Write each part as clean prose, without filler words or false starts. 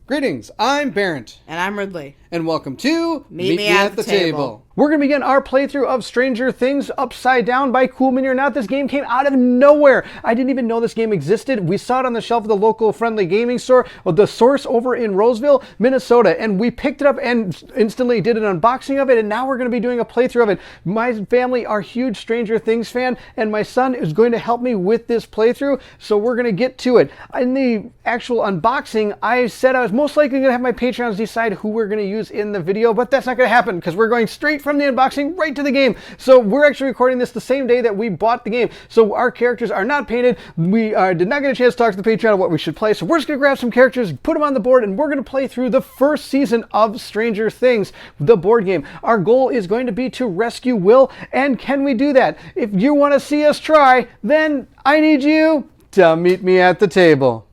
Greetings, I'm Barrett. And I'm Ridley. And welcome to Meet Me at the Table. We're going to begin our playthrough of Stranger Things Upside Down by Cool Mini or Not. This game came out of nowhere. I didn't even know this game existed. We saw it on the shelf of the local friendly gaming store, The Source over in Roseville, Minnesota, and we picked it up and instantly did an unboxing of it, and now we're going to be doing a playthrough of it. My family are huge Stranger Things fan, and my son is going to help me with this playthrough, so we're going to get to it. In the actual unboxing, I said I was most likely going to have my Patreons decide who we're going to use in the video, but that's not going to happen because we're going straight from the unboxing right to the game. So we're actually recording this the same day that we bought the game. So our characters are not painted. We did not get a chance to talk to the Patreon of what we should play. So we're just going to grab some characters, put them on the board, and we're going to play through the first season of Stranger Things, the board game. Our goal is going to be to rescue Will. And can we do that? If you want to see us try, then I need you to meet me at the table.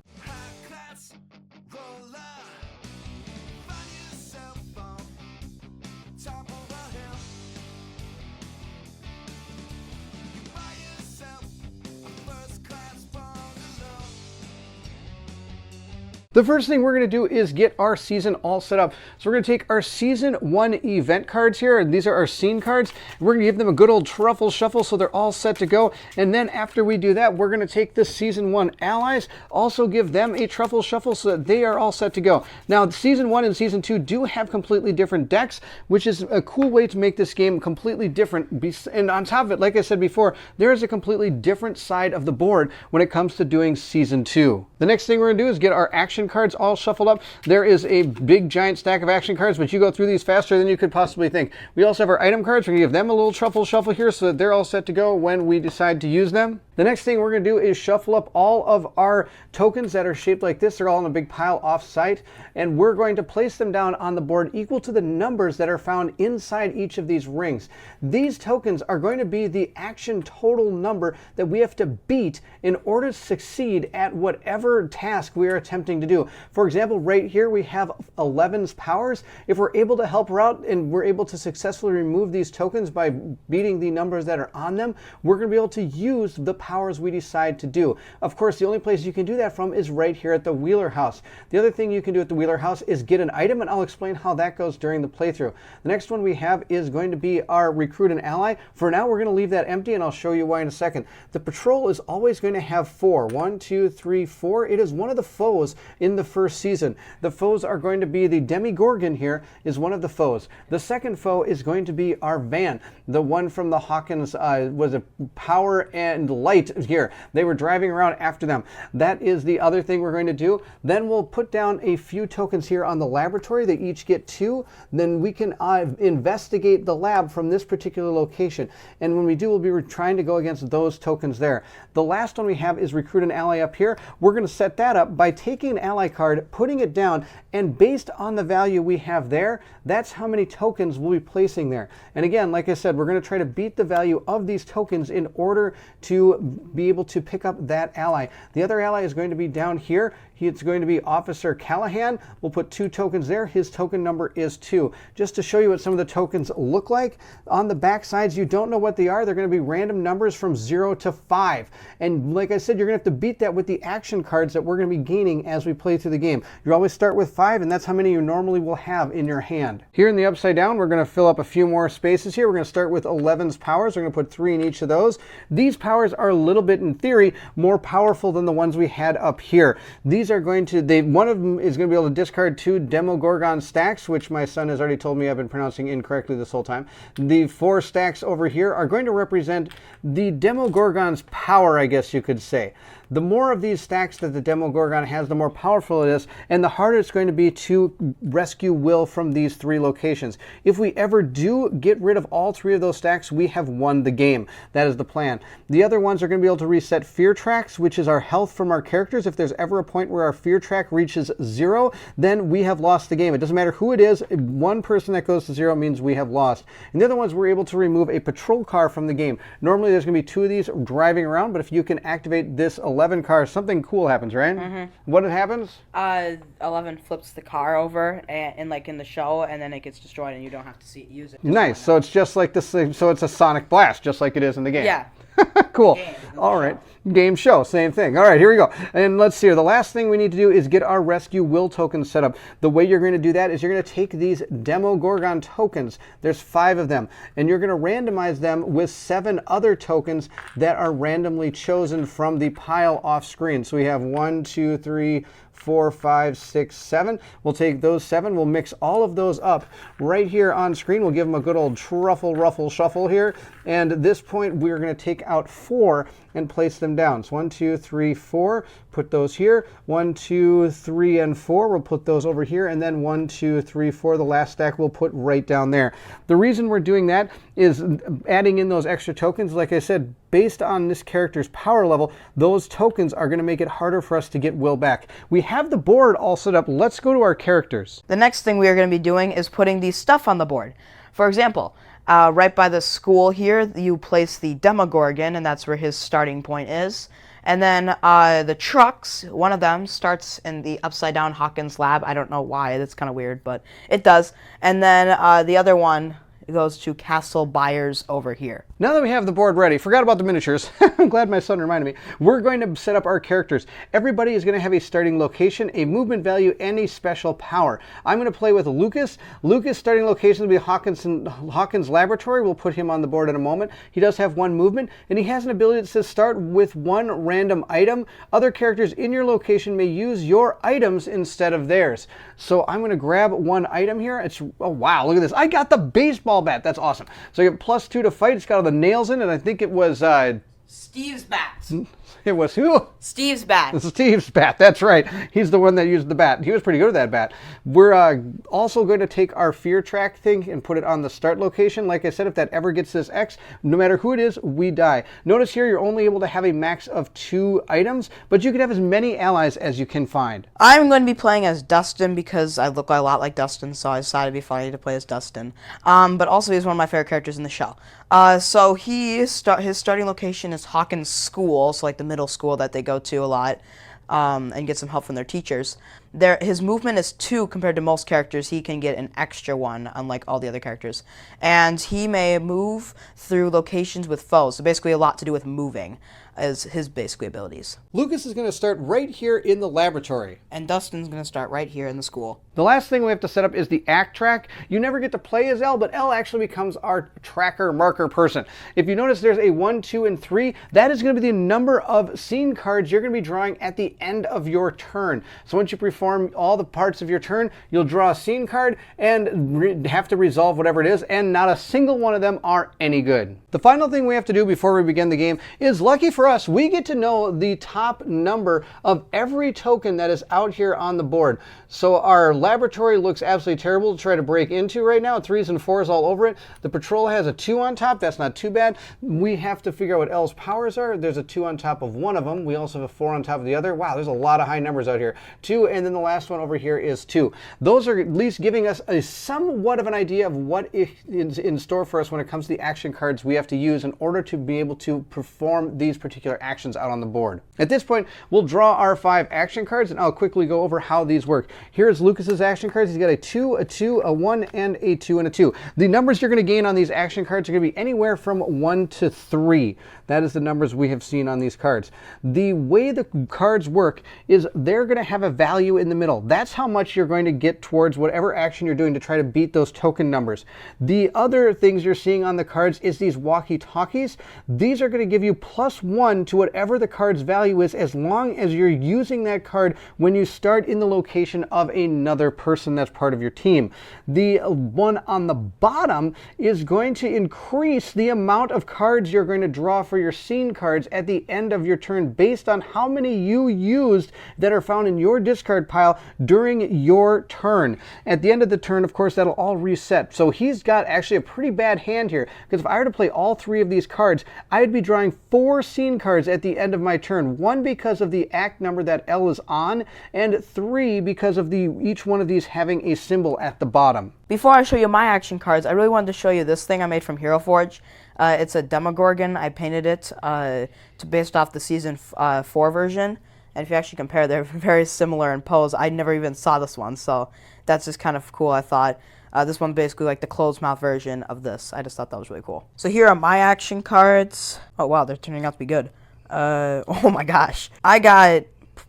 The first thing we're going to do is get our season all set up. So we're going to take our season 1 event cards here, and these are our scene cards. We're going to give them a good old truffle shuffle so they're all set to go. And then after we do that, we're going to take the season 1 allies, also give them a truffle shuffle so that they are all set to go. Now, season 1 and season 2 do have completely different decks, which is a cool way to make this game completely different. And on top of it, like I said before, there is a completely different side of the board when it comes to doing season 2. The next thing we're going to do is get our action cards all shuffled up. There is a big giant stack of action cards, but you go through these faster than you could possibly think. We also have our item cards. We're going to give them a little truffle shuffle here so that they're all set to go when we decide to use them. The next thing we're going to do is shuffle up all of our tokens that are shaped like this. They're all in a big pile off site, and we're going to place them down on the board equal to the numbers that are found inside each of these rings. These tokens are going to be the action total number that we have to beat in order to succeed at whatever task we are attempting to do. For example, right here we have 11's powers. If we're able to help her out and we're able to successfully remove these tokens by beating the numbers that are on them, we're going to be able to use the powers we decide to do. Of course, the only place you can do that from is right here at the Wheeler House. The other thing you can do at the Wheeler House is get an item, and I'll explain how that goes during the playthrough. The next one we have is going to be our recruit and ally. For now, we're going to leave that empty, and I'll show you why in a second. The patrol is always going to have 4. 1, 2, 3, 4. It is one of the foes in the first season. The foes are going to be the Demogorgon here is one of the foes. The second foe is going to be our van. The one from the Hawkins was a power and light here. They were driving around after them. That is the other thing we're going to do. Then we'll put down a few tokens here on the laboratory. They each get 2. Then we can investigate the lab from this particular location. And when we do, we'll be trying to go against those tokens there. The last one we have is recruit an ally up here. We're going to set that up by taking an ally card, putting it down, and based on the value we have there, that's how many tokens we'll be placing there. And again, like I said, we're going to try to beat the value of these tokens in order to be able to pick up that ally. The other ally is going to be down here. It's going to be Officer Callahan. We'll put 2 tokens there. His token number is 2. Just to show you what some of the tokens look like, on the back sides, you don't know what they are. They're going to be random numbers from 0 to 5. And like I said, you're going to have to beat that with the action cards that we're going to be gaining as we play through the game. You always start with 5, and that's how many you normally will have in your hand. Here in the Upside Down, we're going to fill up a few more spaces here. We're going to start with 11's powers. We're going to put 3 in each of those. These powers are a little bit, in theory, more powerful than the ones we had up here. These are going to, one of them is going to be able to discard 2 Demogorgon stacks, which my son has already told me I've been pronouncing incorrectly this whole time. The 4 stacks over here are going to represent the Demogorgon's power, I guess you could say. The more of these stacks that the Demogorgon has, the more powerful it is, and the harder it's going to be to rescue Will from these 3 locations. If we ever do get rid of all 3 of those stacks, we have won the game. That is the plan. The other ones are going to be able to reset fear tracks, which is our health from our characters. If there's ever a point where our fear track reaches 0, then we have lost the game. It doesn't matter who it is. 1 person that goes to 0 means we have lost. And the other ones, we're able to remove a patrol car from the game. Normally there's going to be 2 of these driving around, but if you can activate this 11 car, something cool happens, right? Mm-hmm. What happens? 11 flips the car over and like in the show, and then it gets destroyed and you don't have to use it. Nice. So it's just like this, so it's a sonic blast, just like it is in the game. Yeah. Cool. Game. All right. Game show, same thing. All right, here we go. And let's see here. The last thing we need to do is get our rescue will token set up. The way you're going to do that is you're going to take these Demogorgon tokens. There's 5 of them. And you're going to randomize them with 7 other tokens that are randomly chosen from the pile off screen. So we have 1, 2, 3, 4, 5, 6, 7. We'll take those 7. We'll mix all of those up right here on screen. We'll give them a good old truffle, ruffle, shuffle here. And at this point, we're going to take out 4 and place them down. So 1, 2, 3, 4. Put those here. 1, 2, 3, and 4. We'll put those over here. And then 1, 2, 3, 4. The last stack we'll put right down there. The reason we're doing that is adding in those extra tokens. Like I said, based on this character's power level, those tokens are going to make it harder for us to get Will back. We have the board all set up. Let's go to our characters. The next thing we are going to be doing is putting the stuff on the board. For example, right by the school here, you place the Demogorgon, and that's where his starting point is. And then the trucks, one of them starts in the upside down Hawkins lab. I don't know why, that's kind of weird, but it does. And then the other one goes to Castle Byers over here. Now that we have the board ready, forgot about the miniatures. I'm glad my son reminded me. We're going to set up our characters. Everybody is going to have a starting location, a movement value, and a special power. I'm going to play with Lucas. Lucas' starting location will be Hawkins Laboratory. We'll put him on the board in a moment. He does have 1 movement, and he has an ability that says start with 1 random item. Other characters in your location may use your items instead of theirs. So I'm going to grab 1 item here. Oh wow, look at this. I got the baseball bat. That's awesome. So you get +2 to fight. It's got all the nails in it. I think it was Steve's bat. it was who? Steve's bat. Steve's bat. That's right. He's the one that used the bat. He was pretty good at that bat. We're also going to take our fear track thing and put it on the start location. Like I said, if that ever gets this X, no matter who it is, we die. Notice here you're only able to have a max of 2 items, but you can have as many allies as you can find. I'm going to be playing as Dustin because I look a lot like Dustin, so I decided it'd be funny to play as Dustin. But also he's one of my favorite characters in the show. So his starting location is Hawkins School, so like the middle school that they go to a lot, and get some help from their teachers. His movement is 2 compared to most characters. He can get an extra 1, unlike all the other characters. And he may move through locations with foes, so basically a lot to do with moving as his basically abilities. Lucas is going to start right here in the laboratory. And Dustin's going to start right here in the school. The last thing we have to set up is the act track. You never get to play as Elle, but Elle actually becomes our tracker marker person. If you notice there's a 1, 2, and 3, that is going to be the number of scene cards you're going to be drawing at the end of your turn. So once you perform all the parts of your turn, you'll draw a scene card and have to resolve whatever it is, and not a single one of them are any good. The final thing we have to do before we begin the game is, lucky for us, we get to know the top number of every token that is out here on the board. So our laboratory looks absolutely terrible to try to break into right now. 3s and 4s all over it. The patrol has a 2 on top. That's not too bad. We have to figure out what Elle's powers are. There's a 2 on top of one of them. We also have a 4 on top of the other. Wow, there's a lot of high numbers out here. 2, and then the last one over here is 2. Those are at least giving us a somewhat of an idea of what is in store for us when it comes to the action cards we have to use in order to be able to perform these particular actions out on the board. At this point, we'll draw our 5 action cards, and I'll quickly go over how these work. Here's Lucas's action cards. He's got a 2, a 2, a 1, and a 2, and a 2. The numbers you're going to gain on these action cards are going to be anywhere from 1 to 3. That is the numbers we have seen on these cards. The way the cards work is they're going to have a value in the middle. That's how much you're going to get towards whatever action you're doing to try to beat those token numbers. The other things you're seeing on the cards is these walkie-talkies. These are going to give you +1 to whatever the card's value is, as long as you're using that card when you start in the location of another person that's part of your team. The one on the bottom is going to increase the amount of cards you're going to draw for your scene cards at the end of your turn based on how many you used that are found in your discard pile during your turn. At the end of the turn, of course, that'll all reset. So he's got actually a pretty bad hand here, because if I were to play all 3 of these cards, I'd be drawing 4 scene cards at the end of my turn. 1 because of the act number that Elle is on, and 3 because of each one of these having a symbol at the bottom. Before I show you my action cards, I really wanted to show you this thing I made from Hero Forge. It's a Demogorgon. I painted it based off the Season 4 version. And if you actually compare, they're very similar in pose. I never even saw this one, so that's just kind of cool, I thought. This one's basically like the closed mouth version of this. I just thought that was really cool. So here are my action cards. Oh wow, they're turning out to be good. Oh my gosh. I got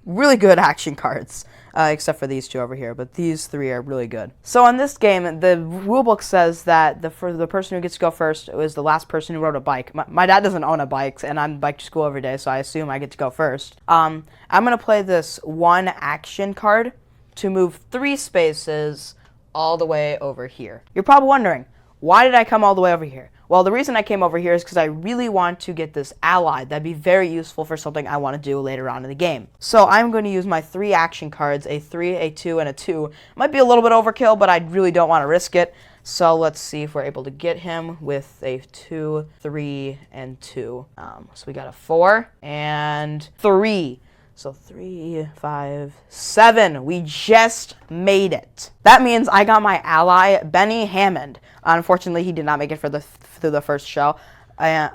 really good action cards. Except for these two over here, but these three are really good. So in this game, the rulebook says that for the person who gets to go first is the last person who rode a bike. My dad doesn't own a bike, and I'm bike to school every day, so I assume I get to go first. I'm going to play this one action card to move 3 spaces all the way over here. You're probably wondering, why did I come all the way over here? Well, the reason I came over here is because I really want to get this ally. That'd be very useful for something I want to do later on in the game. So I'm going to use my 3 action cards, a 3, a 2, and a 2. Might be a little bit overkill, but I really don't want to risk it. So let's see if we're able to get him with a 2, 3, and 2. So we got a 4 and 3. So 3, 5, 7. We just made it. That means I got my ally, Benny Hammond. Unfortunately, he did not make it through the first show,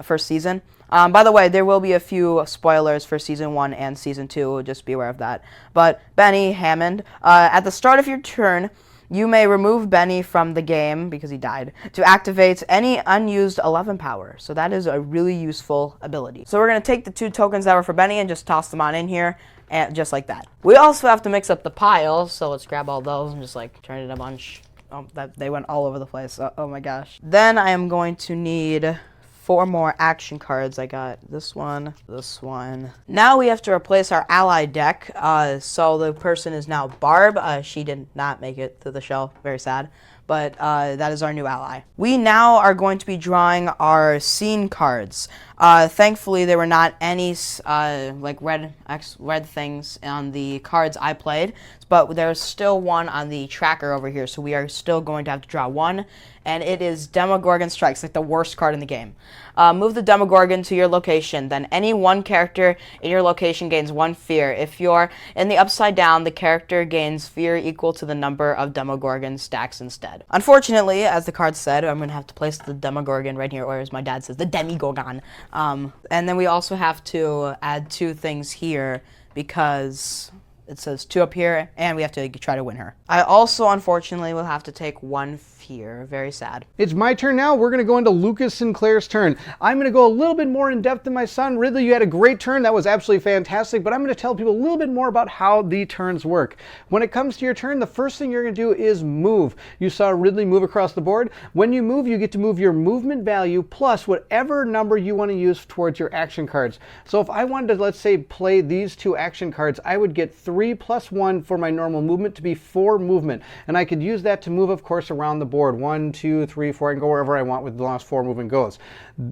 first season. By the way, there will be a few spoilers for Season 1 and Season 2. Just be aware of that. But Benny Hammond, at the start of your turn, you may remove Benny from the game, because he died, to activate any unused 11 power. So that is a really useful ability. So we're going to take the 2 tokens that were for Benny and just toss them on in here, and just like that. We also have to mix up the pile, so let's grab all those and just like turn it a bunch. Oh, they went all over the place. Oh my gosh. Then I am going to need 4 more action cards. I got this one, this one. Now we have to replace our ally deck. So the person is now Barb. She did not make it through the show. Very sad. But that is our new ally. We now are going to be drawing our scene cards. Thankfully, there were not any like red things on the cards I played, but there's still one on the tracker over here, so we are still going to have to draw one, and it is Demogorgon Strikes, like the worst card in the game. Move the Demogorgon to your location, then any one character in your location gains 1 fear. If you're in the upside down, the character gains fear equal to the number of Demogorgon stacks instead. Unfortunately, as the card said, I'm going to have to place the Demogorgon right here, or as my dad says, the Demigorgon. And then we also have to add 2 things here because it says 2 up here, and we have to try to win her. I also, unfortunately, will have to take 1 fear. Very sad. It's my turn now. We're going to go into Lucas Sinclair's turn. I'm going to go a little bit more in depth than my son. Ridley, you had a great turn. That was absolutely fantastic, but I'm going to tell people a little bit more about how the turns work. When it comes to your turn, the first thing you're going to do is move. You saw Ridley move across the board. When you move, you get to move your movement value plus whatever number you want to use towards your action cards. So if I wanted to, let's say, play these 2 action cards, I would get 3 plus 1 for my normal movement to be 4 movement. And I could use that to move, of course, around the board. 1, 2, 3, 4. I can go wherever I want with the last 4 movement goes.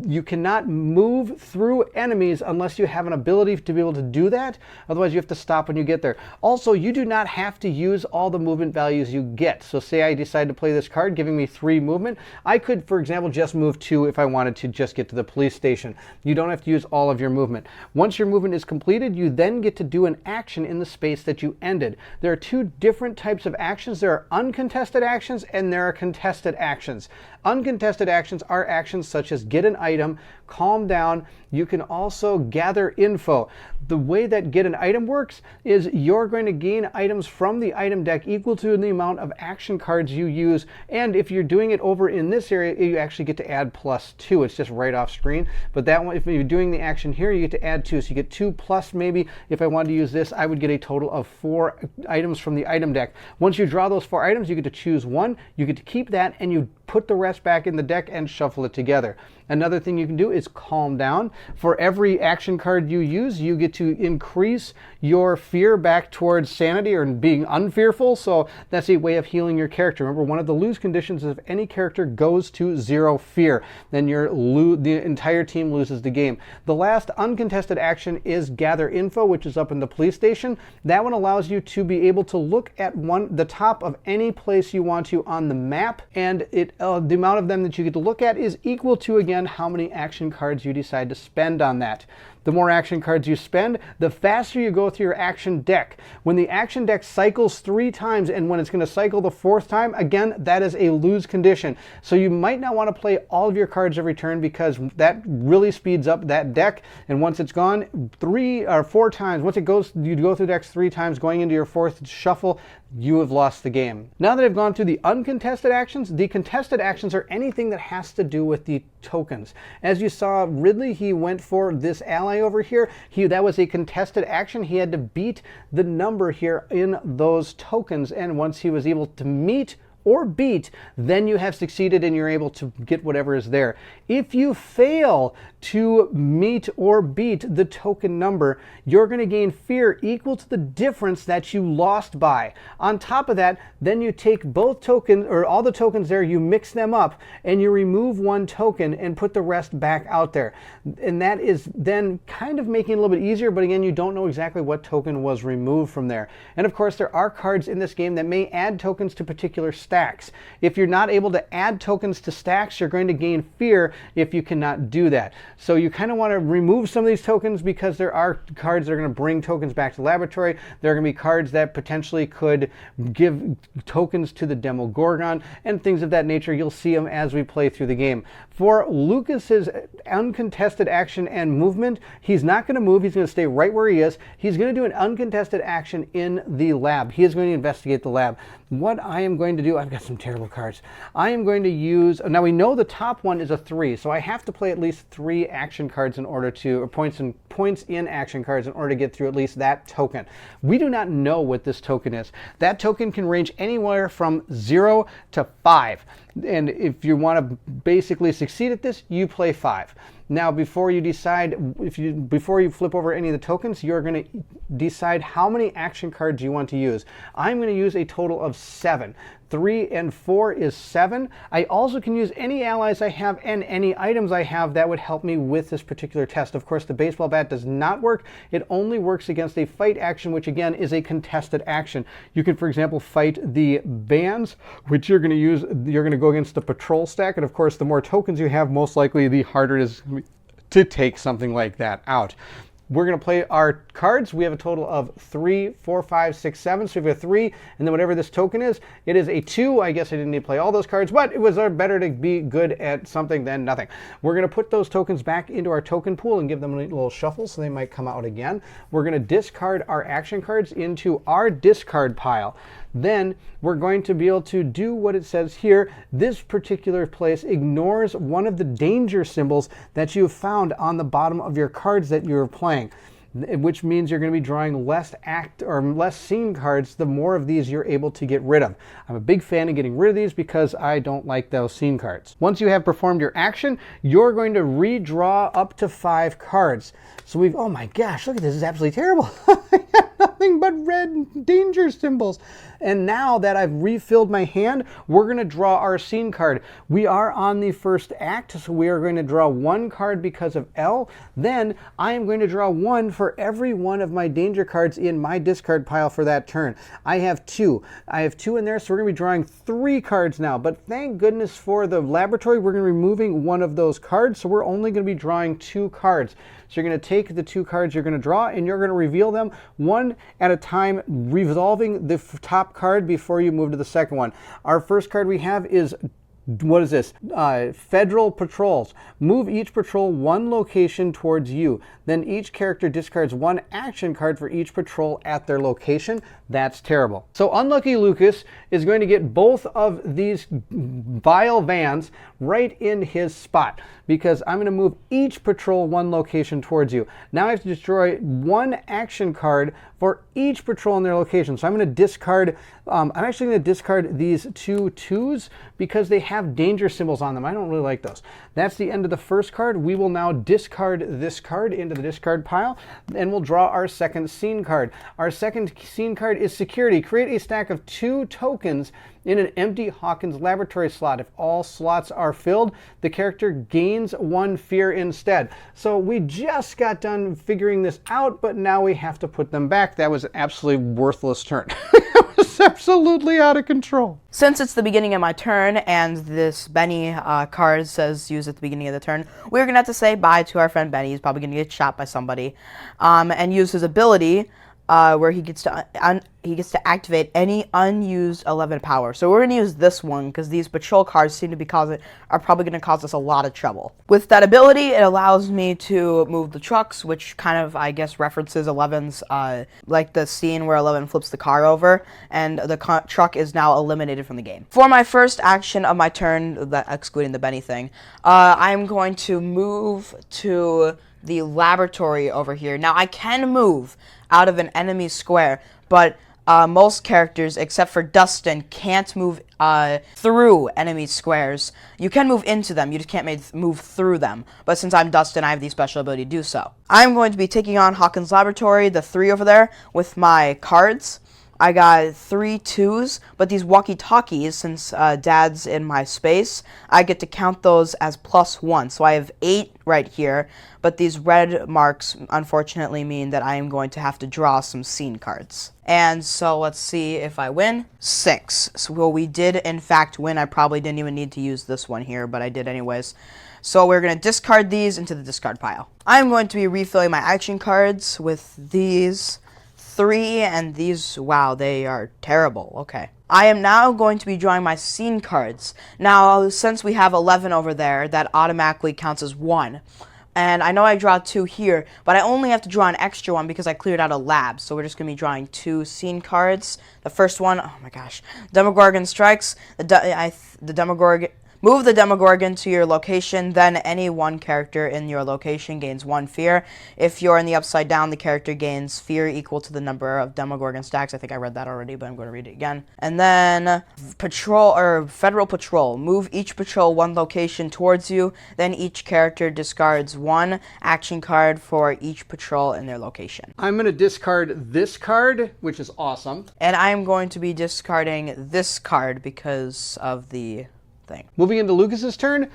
You cannot move through enemies unless you have an ability to be able to do that. Otherwise, you have to stop when you get there. Also, you do not have to use all the movement values you get. So say I decide to play this card, giving me 3 movement. I could, for example, just move 2 if I wanted to just get to the police station. You don't have to use all of your movement. Once your movement is completed, you then get to do an action in the space that you ended. There are 2 different types of actions. There are uncontested actions and there are contested actions. Uncontested actions are actions such as get an item, calm down. You can also gather info. The way that get an item works is you're going to gain items from the item deck equal to the amount of action cards you use. And if you're doing it over in this area, you actually get to add +2. It's just right off screen. But that one, if you're doing the action here, you get to add 2. So you get 2 plus maybe. If I wanted to use this, I would get a total of 4 items from the item deck. Once you draw those 4 items, you get to choose one. You get to keep that and you put the rest back in the deck and shuffle it together. Another thing you can do is calm down. For every action card you use, you get to increase your fear back towards sanity or being unfearful. So that's a way of healing your character. Remember, one of the lose conditions is if any character goes to 0 fear, then the entire team loses the game. The last uncontested action is gather info, which is up in the police station. That one allows you to be able to look at the top of any place you want to on the map, and the amount of them that you get to look at is equal to, again, how many action cards you decide to spend on that. the more action cards you spend, the faster you go through your action deck. When the action deck cycles 3 times, and when it's going to cycle the 4th time, again, that is a lose condition. So you might not want to play all of your cards every turn, because that really speeds up that deck. And once it's gone 3 or 4 times, once it goes, you go through decks 3 times, going into your 4th shuffle, you have lost the game. Now that I've gone through the uncontested actions, the contested actions are anything that has to do with the tokens. As you saw, Ridley, he went for this ally over here. That was a contested action. He had to beat the number here in those tokens, and once he was able to meet or beat, then you have succeeded and you're able to get whatever is there. If you fail to meet or beat the token number, you're going to gain fear equal to the difference that you lost by. On top of that, then you take both tokens, or all the tokens there, you mix them up, and you remove 1 token and put the rest back out there. And that is then kind of making it a little bit easier, but again, you don't know exactly what token was removed from there. And of course, there are cards in this game that may add tokens to particular stacks. If you're not able to add tokens to stacks, you're going to gain fear if you cannot do that. So you kind of want to remove some of these tokens, because there are cards that are going to bring tokens back to the laboratory. There are going to be cards that potentially could give tokens to the Demogorgon and things of that nature. You'll see them as we play through the game. For Lucas's uncontested action and movement, he's not going to move. He's going to stay right where he is. He's going to do an uncontested action in the lab. He is going to investigate the lab. What I am going to do, I've got some terrible cards. I am going to use, now we know the top one is a 3, so I have to play at least 3 action cards in order to, or points in action cards in order to get through at least that token. We do not know what this token is. That token can range anywhere from 0 to 5. And if you want to basically succeed at this, you play 5. Now, before you decide, before you flip over any of the tokens, you're going to decide how many action cards you want to use. I'm going to use a total of 7. 3 and 4 is 7. I also can use any allies I have and any items I have that would help me with this particular test. Of course, the baseball bat does not work. It only works against a fight action, which again is a contested action. You can, for example, fight the bands, which you're going to use. You're going to go against the patrol stack, and of course, the more tokens you have, most likely the harder it is to take something like that out. We're going to play our cards. We have a total of 3, 4, 5, 6, 7. So we have a 3, and then whatever this token is, it is a 2. I guess I didn't need to play all those cards, but it was better to be good at something than nothing. We're going to put those tokens back into our token pool and give them a little shuffle so they might come out again. We're going to discard our action cards into our discard pile. Then we're going to be able to do what it says here. This particular place ignores one of the danger symbols that you found on the bottom of your cards that you're playing, which means you're going to be drawing less scene cards the more of these you're able to get rid of. I'm a big fan of getting rid of these because I don't like those scene cards. Once you have performed your action, you're going to redraw up to 5 cards. So oh my gosh, look at this, this is absolutely terrible. Nothing but red danger symbols. And now that I've refilled my hand, we're going to draw our scene card. We are on the first act, so we are going to draw 1 card because of L. Then I am going to draw 1 for every one of my danger cards in my discard pile for that turn. I have 2. I have 2 in there, so we're going to be drawing 3 cards now. But thank goodness for the laboratory, we're going to be removing one of those cards, so we're only going to be drawing 2 cards. So you're going to take the 2 cards you're going to draw, and you're going to reveal them one at a time, resolving the top card before you move to the second one. Our first card we have is, what is this? Federal patrols. Move each patrol 1 location towards you. Then each character discards 1 action card for each patrol at their location. That's terrible. So Unlucky Lucas is going to get both of these vile vans right in his spot, because I'm going to move each patrol 1 location towards you. Now I have to destroy 1 action card for each patrol in their location. So I'm going to discard, I'm actually going to discard these 2 2s because they have danger symbols on them. I don't really like those. That's the end of the first card. We will now discard this card into the discard pile, and we'll draw our second scene card. Our second scene card is Security. Create a stack of 2 tokens in an empty Hawkins laboratory slot. If all slots are filled, the character gains 1 fear instead. So we just got done figuring this out, but now we have to put them back. That was an absolutely worthless turn. It was is absolutely out of control. Since it's the beginning of my turn and this Benny card says use at the beginning of the turn, we're going to have to say bye to our friend Benny. He's probably going to get shot by somebody. And use his ability where he gets to activate any unused 11 power. So we're going to use this one because these patrol cards seem to be are probably going to cause us a lot of trouble. With that ability, it allows me to move the trucks, which kind of, I guess, references 11's, like the scene where 11 flips the car over, and the truck is now eliminated from the game. For my first action of my turn, excluding the Benny thing, I'm going to move to the laboratory over here. Now, I can move out of an enemy square, but most characters, except for Dustin, can't move through enemy squares. You can move into them, you just can't move through them. But since I'm Dustin, I have the special ability to do so. I'm going to be taking on Hawkins Laboratory, the 3 over there, with my cards. I got 3 2s, but these walkie-talkies, since Dad's in my space, I get to count those as +1. So I have 8 right here, but these red marks unfortunately mean that I am going to have to draw some scene cards. And so let's see if I win. 6. So well, we did in fact win. I probably didn't even need to use this one here, but I did anyways. So we're going to discard these into the discard pile. I'm going to be refilling my action cards with these 3, and these, wow, they are terrible. Okay. I am now going to be drawing my scene cards. Now, since we have 11 over there, that automatically counts as 1. And I know I draw 2 here, but I only have to draw an extra one because I cleared out a lab. So we're just going to be drawing 2 scene cards. The first one, oh my gosh, Demogorgon strikes. The Demogorgon... Move the Demogorgon to your location, then any one character in your location gains 1 fear. If you're in the upside down, the character gains fear equal to the number of Demogorgon stacks. I think I read that already, but I'm going to read it again. And then Federal Patrol. Move each patrol 1 location towards you, then each character discards 1 action card for each patrol in their location. I'm going to discard this card, which is awesome. And I'm going to be discarding this card because of the thing. Moving into Lucas's turn,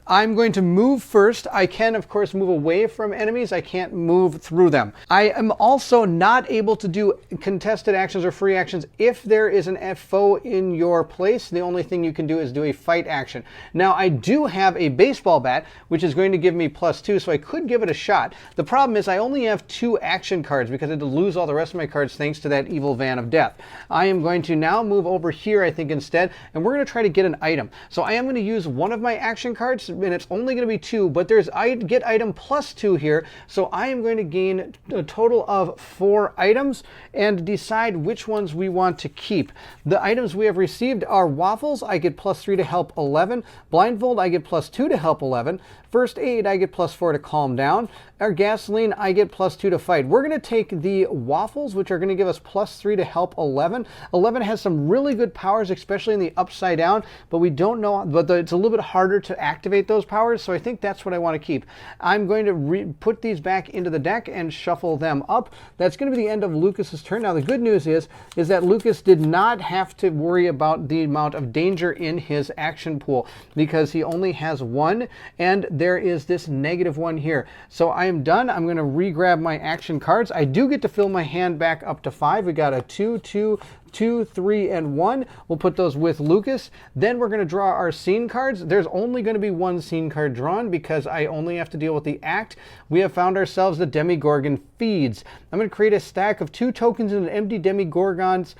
I'm going to move first. I can, of course, move away from enemies. I can't move through them. I am also not able to do contested actions or free actions if there is an foe in your place. The only thing you can do is do a fight action. Now, I do have a baseball bat, which is going to give me +2, so I could give it a shot. The problem is I only have 2 action cards because I had to lose all the rest of my cards thanks to that evil van of death. I am going to now move over here, I think, instead, and we're going to try to get an item. So I am going to use one of my action cards, and it's only going to be 2, but there's get item +2 here, so I am going to gain a total of 4 items and decide which ones we want to keep. The items we have received are Waffles, I get +3 to help 11, Blindfold, I get +2 to help 11, First Aid, I get +4 to calm down, or Gasoline, I get +2 to fight. We're going to take the Waffles, which are going to give us +3 to help 11. 11 has some really good powers, especially in the upside down, but we don't know, it's a little bit harder to activate those powers, so I think that's what I want to keep. I'm going to put these back into the deck and shuffle them up. That's going to be the end of Lucas's turn. Now, the good news is that Lucas did not have to worry about the amount of danger in his action pool because he only has 1, and there is this -1 here. So I am done. I'm going to re-grab my action cards. I do get to fill my hand back up to 5. We got a 2, 2, 2, 3, and 1. We'll put those with Lucas. Then we're going to draw our scene cards. There's only going to be 1 scene card drawn because I only have to deal with the act. We have found ourselves the Demogorgon Feeds. I'm going to create a stack of 2 tokens in an empty Demogorgon's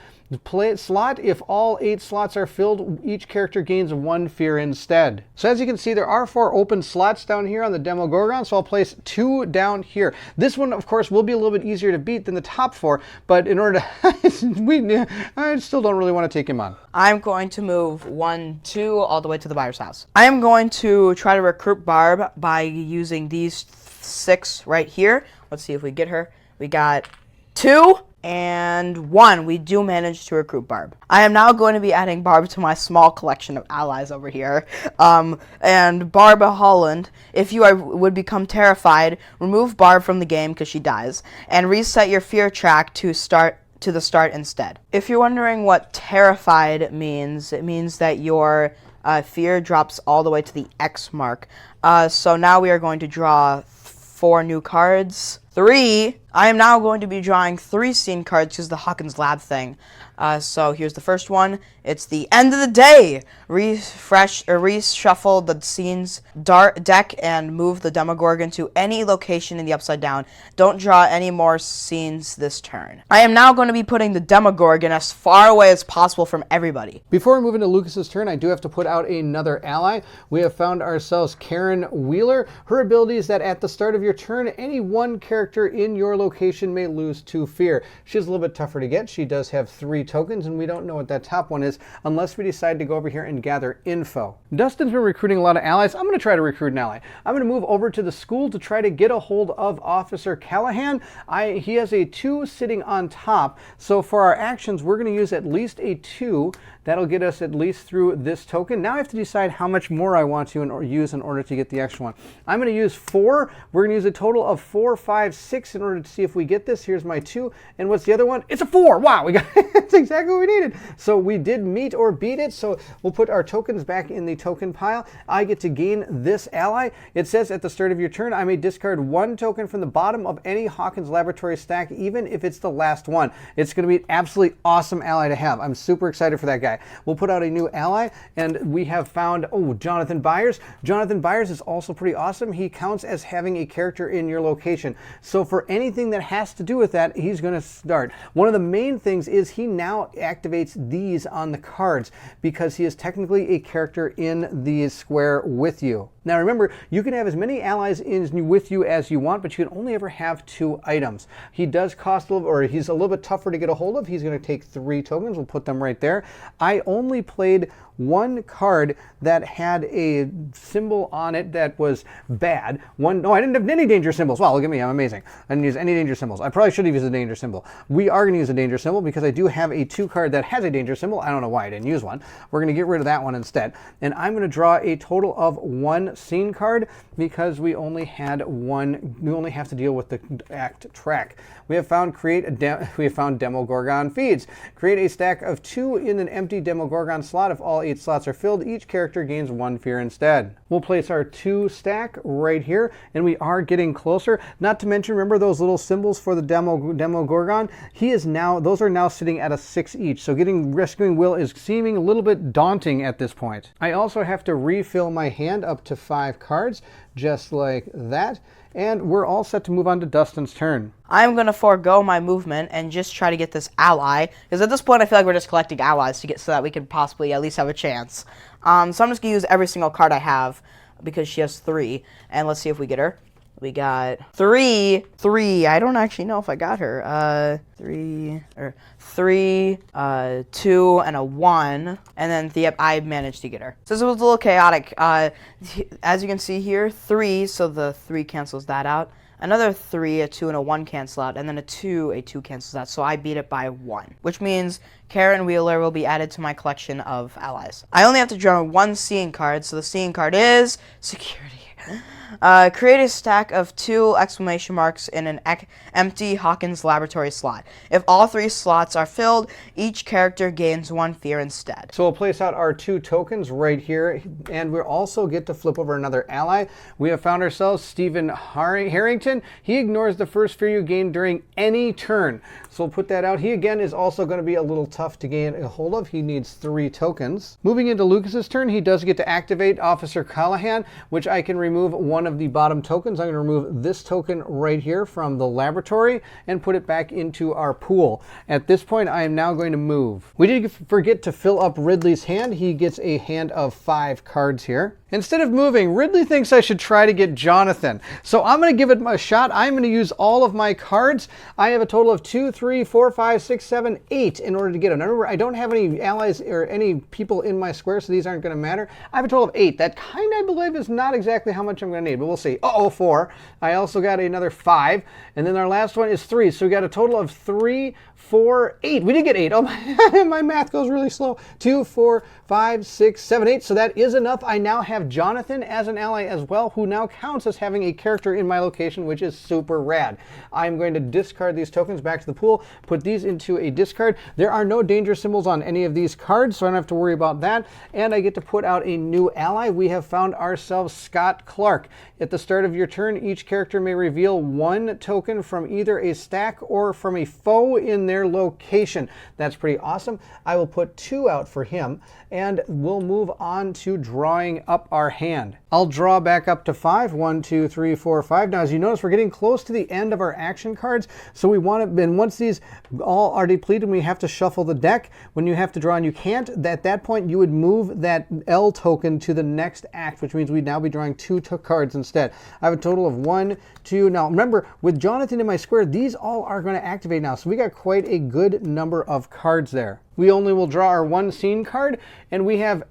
slot. If all 8 slots are filled, each character gains 1 fear instead. So as you can see, there are 4 open slots down here on the Demogorgon, so I'll place 2 down here. This one, of course, will be a little bit easier to beat than the top 4, but in order to... I still don't really want to take him on. I'm going to move 1, 2, all the way to the buyer's house. I am going to try to recruit Barb by using these 6 right here. Let's see if we get her. We got 2 and 1. We do manage to recruit Barb. I am now going to be adding Barb to my small collection of allies over here. And Barb Holland, if you would become terrified, remove Barb from the game because she dies, and reset your fear track to the start instead. If you're wondering what terrified means, it means that your fear drops all the way to the X mark. So now we are going to draw 4 new cards. 3 I am now going to be drawing 3 scene cards because the Hawkins Lab thing. So here's the first one. It's the end of the day. Reshuffle the scene's deck and move the Demogorgon to any location in the Upside Down. Don't draw any more scenes this turn. I am now going to be putting the Demogorgon as far away as possible from everybody. Before we move into Lucas's turn, I do have to put out another ally. We have found ourselves Karen Wheeler. Her ability is that at the start of your turn, any one character in your location may lose 2 fear. She's a little bit tougher to get. She does have 3 tokens, and we don't know what that top one is unless we decide to go over here and gather info. Dustin's been recruiting a lot of allies. I'm going to try to recruit an ally. I'm going to move over to the school to try to get a hold of Officer Callahan. He has a 2 sitting on top, so for our actions, we're going to use at least a 2. That'll get us at least through this token. Now I have to decide how much more I want to use in order to get the extra one. I'm going to use 4. We're going to use a total of 4, 5, 6 in order to see if we get this. Here's my 2. And what's the other one? It's a 4. Wow, we got it's exactly what we needed. So we did meet or beat it. So we'll put our tokens back in the token pile. I get to gain this ally. It says at the start of your turn, I may discard 1 token from the bottom of any Hawkins Laboratory stack, even if it's the last one. It's going to be an absolutely awesome ally to have. I'm super excited for that guy. We'll put out a new ally, and we have found, Jonathan Byers. Jonathan Byers is also pretty awesome. He counts as having a character in your location. So for anything that has to do with that, he's going to start. One of the main things is he now activates these on the cards because he is technically a character in the square with you. Now remember, you can have as many allies with you as you want, but you can only ever have 2 items. He does cost a little, or he's a little bit tougher to get a hold of. He's going to take 3 tokens. We'll put them right there. I only played 1 card that had a symbol on it that was bad. No, I didn't have any danger symbols. Wow, look at me, I'm amazing. I didn't use any danger symbols. I probably should have used a danger symbol. We are going to use a danger symbol because I do have a 2 card that has a danger symbol. I don't know why I didn't use one. We're going to get rid of that one instead. And I'm going to draw a total of 1 scene card because we only had 1. We only have to deal with the act track. We have found Demogorgon feeds. Create a stack of 2 in an empty Demogorgon slot. If all 8 slots are filled, each character gains 1 fear instead. We'll place our 2 stack right here, and we are getting closer. Not to mention, remember those little symbols for the Demogorgon? Those are now sitting at a 6 each, so rescuing Will is seeming a little bit daunting at this point. I also have to refill my hand up to 5 cards, just like that. And we're all set to move on to Dustin's turn. I'm going to forego my movement and just try to get this ally, because at this point I feel like we're just collecting allies so that we can possibly at least have a chance. So I'm just going to use every single card I have because she has 3, and let's see if we get her. We got 3. I don't actually know if I got her. 3, 2, and a 1. And then I managed to get her. So this was a little chaotic. As you can see here, 3, so the 3 cancels that out. Another 3, a 2, and a 1 cancel out, and then a 2 cancels out. So I beat it by 1, which means Karen Wheeler will be added to my collection of allies. I only have to draw 1 scene card, so the scene card is security. Create a stack of 2 exclamation marks in an empty Hawkins Laboratory slot. If all 3 slots are filled, each character gains 1 fear instead. So we'll place out our 2 tokens right here, and we'll also get to flip over another ally. We have found ourselves Stephen Harrington. He ignores the first fear you gain during any turn. So we'll put that out. He again is also going to be a little tough to gain a hold of. He needs 3 tokens. Moving into Lucas's turn, he does get to activate Officer Callahan, which I can remove 1 of the bottom tokens. I'm going to remove this token right here from the laboratory and put it back into our pool. At this point, I am now going to move. We did forget to fill up Ridley's hand. He gets a hand of 5 cards here. Instead of moving, Ridley thinks I should try to get Jonathan. So I'm going to give it a shot. I'm going to use all of my cards. I have a total of 2, 3, 4, 5, 6, 7, 8 in order to get him. Now remember, I don't have any allies or any people in my square, so these aren't going to matter. I have a total of 8. That kind of, I believe, is not exactly how much I'm going to need, but we'll see. 4. I also got another 5, and then our last one is 3. So we got a total of 3, 4, 8. We did get 8. Oh, my math goes really slow. 2, 4, 5, 6, 7, 8. So that is enough. I now have Jonathan as an ally as well, who now counts as having a character in my location, which is super rad. I'm going to discard these tokens back to the pool, put these into a discard. There are no danger symbols on any of these cards, so I don't have to worry about that. And I get to put out a new ally. We have found ourselves Scott Clark. At the start of your turn, each character may reveal 1 token from either a stack or from a foe in their location. That's pretty awesome. I will put 2 out for him, and we'll move on to drawing up our hand. I'll draw back up to 5. 1, 2, 3, 4, 5. Now, as you notice, we're getting close to the end of our action cards, so we want to, and once these all are depleted, we have to shuffle the deck. When you have to draw and you can't, at that point, you would move that L token to the next act, which means we'd now be drawing 2 cards instead. I have a total of 1, 2. Now, remember, with Jonathan in my square, these all are going to activate now, so we got quite a good number of cards there. We only will draw our 1 scene card, and we have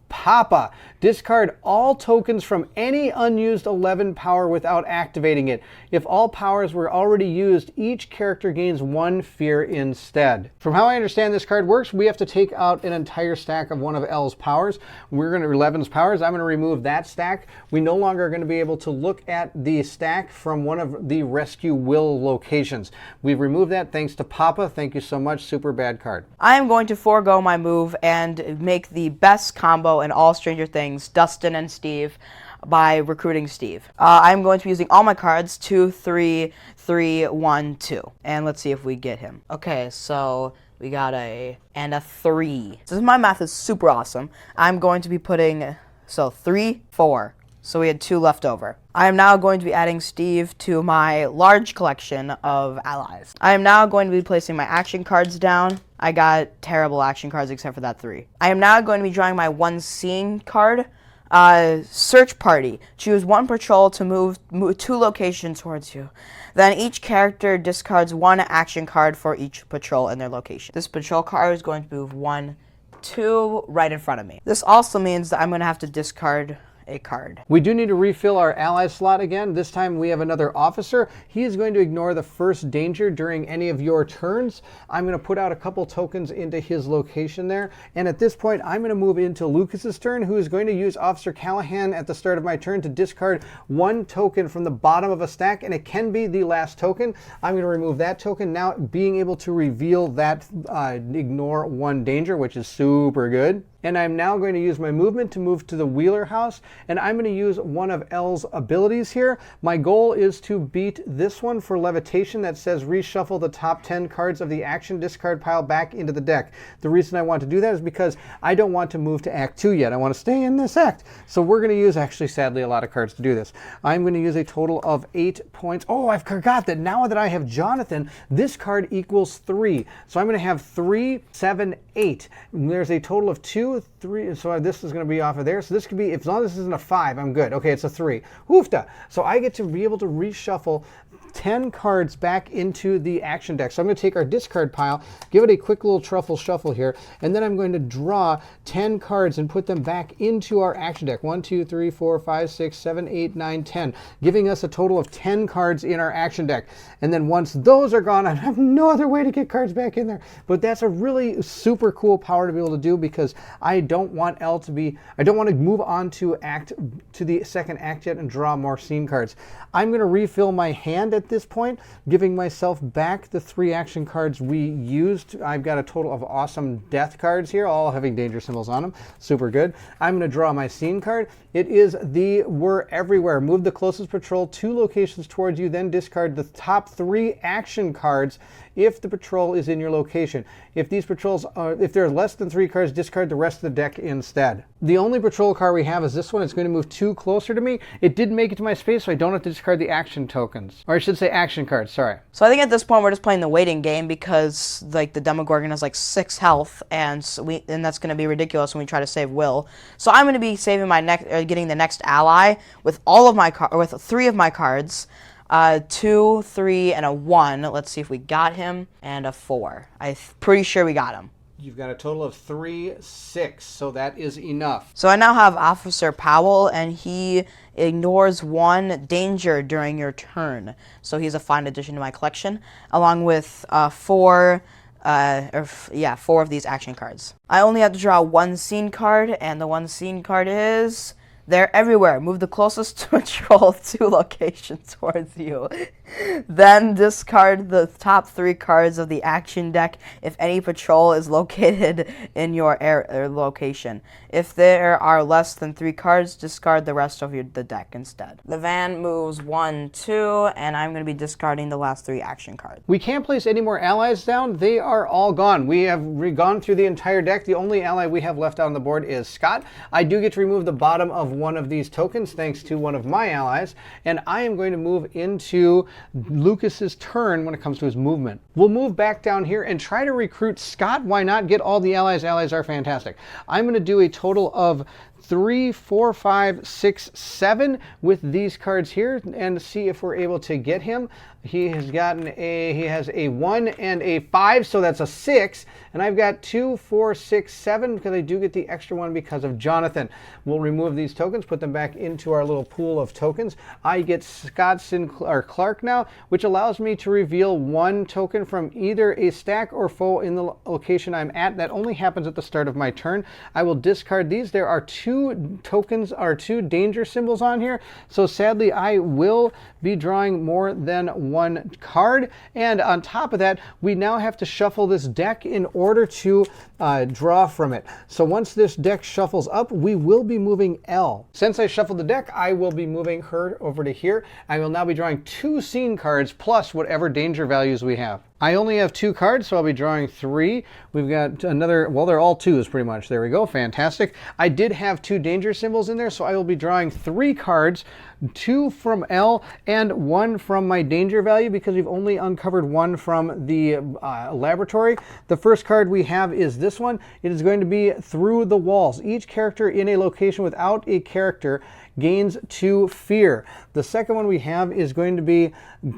Papa. Discard all tokens from any unused 11 power without activating it. If all powers were already used, each character gains 1 fear instead. From how I understand this card works, we have to take out an entire stack of one of L's powers. We're going to 11's powers. I'm going to remove that stack. We no longer are going to be able to look at the stack from one of the Rescue Will locations. We've removed that thanks to Papa. Thank you so much. Super bad card. I am going to forego my move and make the best combo in all Stranger Things, Dustin and Steve, by recruiting Steve. I'm going to be using all my cards, 2, 3, 3, 1, 2. And let's see if we get him. Okay, so we got a 3. So my math is super awesome. I'm going to be putting, 3, 4. So we had 2 left over. I am now going to be adding Steve to my large collection of allies. I am now going to be placing my action cards down. I got terrible action cards except for that 3. I am now going to be drawing my 1 scene card. Search party. Choose 1 patrol to move 2 locations towards you. Then each character discards 1 action card for each patrol in their location. This patrol card is going to move 1, 2 right in front of me. This also means that I'm going to have to discard a card. We do need to refill our ally slot again. This time we have another officer. He is going to ignore the first danger during any of your turns. I'm going to put out a couple tokens into his location there. And at this point, I'm going to move into Lucas's turn, who is going to use Officer Callahan at the start of my turn to discard 1 token from the bottom of a stack, and it can be the last token. I'm going to remove that token, now being able to reveal that ignore 1 danger, which is super good. And I'm now going to use my movement to move to the Wheeler house, and I'm going to use one of L's abilities here. My goal is to beat this one for levitation that says reshuffle the top 10 cards of the action discard pile back into the deck. The reason I want to do that is because I don't want to move to Act 2 yet. I want to stay in this act. So we're going to use, actually, sadly, a lot of cards to do this. I'm going to use a total of 8 points. Oh, I forgot that now that I have Jonathan, this card equals 3. So I'm going to have 3, 7, 8. And there's a total of 2, 3, so this is going to be off of there. So this could be, as long as this isn't a 5, I'm good. Okay, it's a 3. Hoofta. So I get to be able to reshuffle 10 cards back into the action deck. So I'm going to take our discard pile, give it a quick little truffle shuffle here, and then I'm going to draw 10 cards and put them back into our action deck. 1, 2, 3, 4, 5, 6, 7, 8, 9, 10, giving us a total of 10 cards in our action deck. And then once those are gone, I have no other way to get cards back in there. But that's a really super cool power to be able to do, because I don't want L to be, I don't want to move on to the second act yet and draw more scene cards. I'm going to refill my hand at this point, giving myself back the 3 action cards we used. I've got a total of awesome death cards here, all having danger symbols on them. Super good. I'm going to draw my scene card. It is the We're Everywhere. Move the closest patrol 2 locations towards you, then discard the top 3 action cards if the patrol is in your location. If these patrols are, if there are less than 3 cards, discard the rest of the deck instead. The only patrol card we have is this one. It's going to move 2 closer to me. It did make it to my space, so I don't have to discard the action tokens. Or I should say action cards, sorry. So I think at this point we're just playing the waiting game, because like the Demogorgon has like 6 health, and that's going to be ridiculous when we try to save Will. So I'm going to be saving my getting the next ally with all of my with 3 of my cards. 2, 3, and a 1. Let's see if we got him. And a 4. I'm pretty sure we got him. You've got a total of 3, 6, so that is enough. So I now have Officer Powell, and he ignores 1 danger during your turn. So he's a fine addition to my collection, along with 4 of these action cards. I only have to draw 1 scene card, and the 1 scene card is They're everywhere. Move the closest patrol to location towards you. Then discard the top 3 cards of the action deck if any patrol is located in your location. If there are less than 3 cards, discard the rest of the deck instead. The van moves 1, 2, and I'm going to be discarding the last 3 action cards. We can't place any more allies down. They are all gone. We have gone through the entire deck. The only ally we have left on the board is Scott. I do get to remove the bottom of one of these tokens thanks to one of my allies, and I am going to move into Lucas's turn when it comes to his movement. We'll move back down here and try to recruit Scott. Why not? Get all the allies. Allies are fantastic. I'm going to do a total of 3, 4, 5, 6, 7 with these cards here and see if we're able to get him. He has a 1 and a 5, so that's a 6. And I've got 2, 4, 6, 7 because I do get the extra one because of Jonathan. We'll remove these tokens, put them back into our little pool of tokens. I get Scott Clark now, which allows me to reveal 1 token from either a stack or foe in the location I'm at. That only happens at the start of my turn. I will discard these. There are 2 tokens, or 2 danger symbols on here. So sadly, I will be drawing more than 1 card. And on top of that, we now have to shuffle this deck in order to draw from it. So once this deck shuffles up, we will be moving Elle. Since I shuffled the deck, I will be moving her over to here. I will now be drawing 2 scene cards plus whatever danger values we have. I only have 2 cards, so I'll be drawing 3. We've got another, well, they're all 2s pretty much. There we go, fantastic. I did have 2 danger symbols in there, so I will be drawing 3 cards, 2 from Elle and 1 from my danger value because we've only uncovered 1 from the laboratory. The first card we have is this one. It is going to be Through the Walls. Each character in a location without a character gains 2 fear. The second one we have is going to be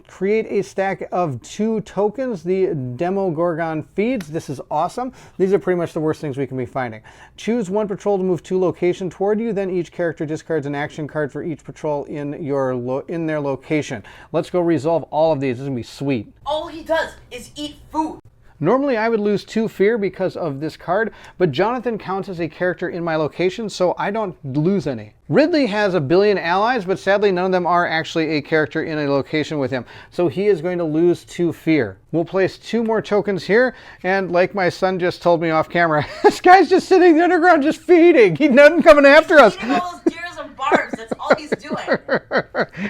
create a stack of 2 tokens, the Demogorgon feeds. This is awesome. These are pretty much the worst things we can be finding. Choose 1 patrol to move 2 location toward you, then each character discards an action card for each patrol in their location. Let's go resolve all of these. This is gonna be sweet. All he does is eat food. Normally I would lose 2 fear because of this card, but Jonathan counts as a character in my location, so I don't lose any. Ridley has a billion allies, but sadly none of them are actually a character in a location with him, so he is going to lose 2 fear. We'll place 2 more tokens here, and like my son just told me off camera, this guy's just sitting in the underground just feeding. He's nothing coming after us. He's eating all those deers and barbs. That's all he's doing.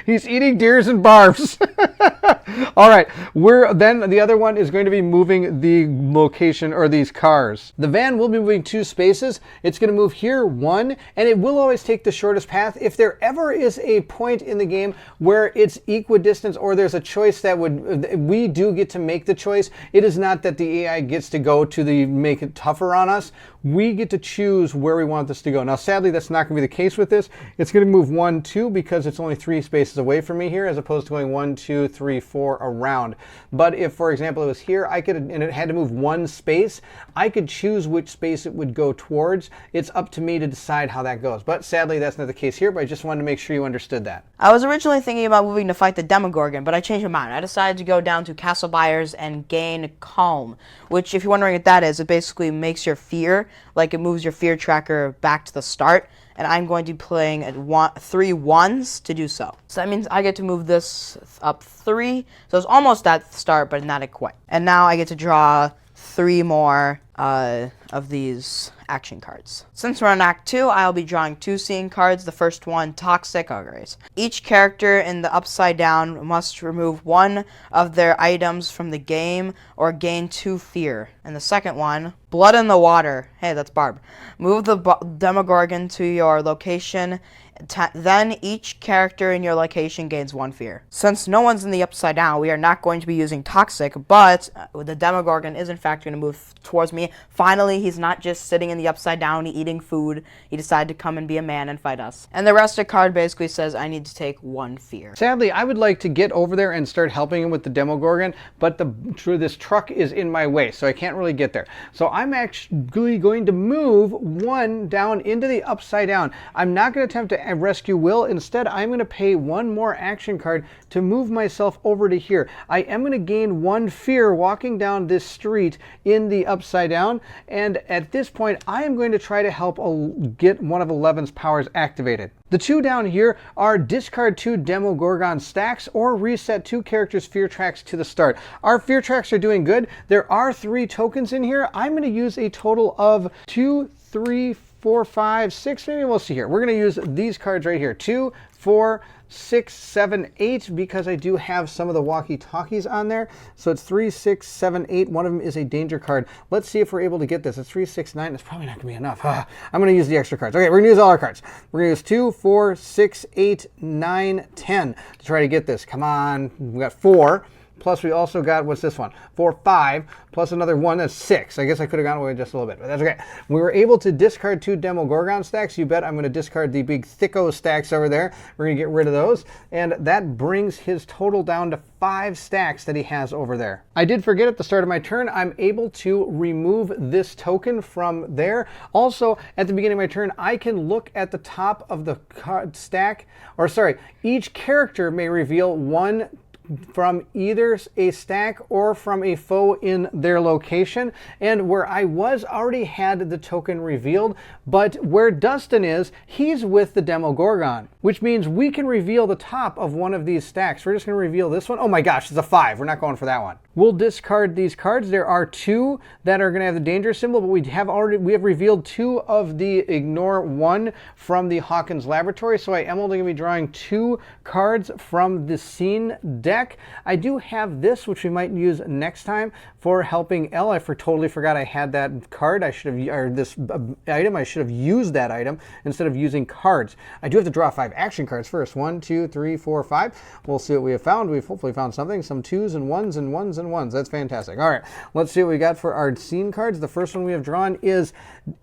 He's eating deers and barbs. All right, then the other one is going to be moving the location or these cars. The van will be moving 2 spaces. It's going to move here 1, and it will always take the shortest path. If there ever is a point in the game where it's equidistant or there's a choice that we do get to make the choice. It is not that the AI gets to go to make it tougher on us. We get to choose where we want this to go. Now, sadly, that's not going to be the case with this. It's going to move 1, 2 because it's only 3 spaces away from me here, as opposed to going 1, 2, 3, 4 around. But if, for example, it was here, and it had to move 1 space, I could choose which space it would go towards. It's up to me to decide how that goes. But sadly, that's not the case here, but I just wanted to make sure you understood that. I was originally thinking about moving to fight the Demogorgon, but I changed my mind. I decided to go down to Castle Byers and gain Calm, which, if you're wondering what that is, it basically makes your fear, like it moves your fear tracker back to the start, and I'm going to be playing at 3 1s to do so. So that means I get to move this up 3, so it's almost at the start, but not quite. And now I get to draw 3 more of these action cards. Since we're on Act 2, I'll be drawing 2 scene cards. The first one, Toxic Ogres. Each character in the Upside Down must remove 1 of their items from the game or gain 2 fear. And the second one, Blood in the Water. Hey, that's Barb. Move the Demogorgon to your location. Then each character in your location gains 1 fear. Since no one's in the Upside Down, we are not going to be using Toxic, but the Demogorgon is in fact going to move towards me. Finally, he's not just sitting in the Upside Down eating food. He decided to come and be a man and fight us. And the rest of the card basically says I need to take 1 fear. Sadly, I would like to get over there and start helping him with the Demogorgon, but this truck is in my way, so I can't really get there. So I'm actually going to move 1 down into the Upside Down. I'm not going to attempt to rescue Will. Instead, I'm going to pay 1 more action card to move myself over to here. I am going to gain 1 fear walking down this street in the Upside Down, and at this point I am going to try to help get one of Eleven's powers activated. The two down here are discard 2 Demogorgon stacks or reset 2 characters' fear tracks to the start. Our fear tracks are doing good. There are 3 tokens in here. I'm going to use a total of 2, 3, 4, 5, 6, maybe we'll see here. We're going to use these cards right here, 2, 4, 6, 7, 8, because I do have some of the walkie-talkies on there. So it's 3, 6, 7, 8. One of them is a danger card. Let's see if we're able to get this. It's 3, 6, 9. It's probably not going to be enough. I'm going to use the extra cards. Okay, we're going to use all our cards. We're going to use 2, 4, 6, 8, 9, 10 to try to get this. Come on. We got 4. Plus we also got, what's this one? 4, 5, plus another 1, that's 6. I guess I could have gone away just a little bit, but that's okay. We were able to discard 2 Demogorgon stacks. You bet I'm going to discard the big Thicko stacks over there. We're going to get rid of those. And that brings his total down to 5 stacks that he has over there. I did forget at the start of my turn, I'm able to remove this token from there. Also, at the beginning of my turn, I can look at the top of the card stack, or sorry, each character may reveal 1 from either a stack or from a foe in their location. And where I was already had the token revealed, but where Dustin is, he's with the Demogorgon, which means we can reveal the top of one of these stacks. We're just going to reveal this one. Oh my gosh, it's a 5. We're not going for that one. We'll discard these cards. There are 2 that are going to have the danger symbol, but we have revealed 2 of the ignore 1 from the Hawkins Laboratory. So I am only going to be drawing 2 cards from the scene deck. I do have this, which we might use next time for helping Elle. I totally forgot I had that card. I should have, or this item, I should have used that item instead of using cards. I do have to draw 5 action cards first. 1, 2, 3, 4, 5. We'll see what we have found. We've hopefully found something. Some 2s and 1s and 1s and 1s. That's fantastic. All right, let's see what we got for our scene cards. The first one we have drawn is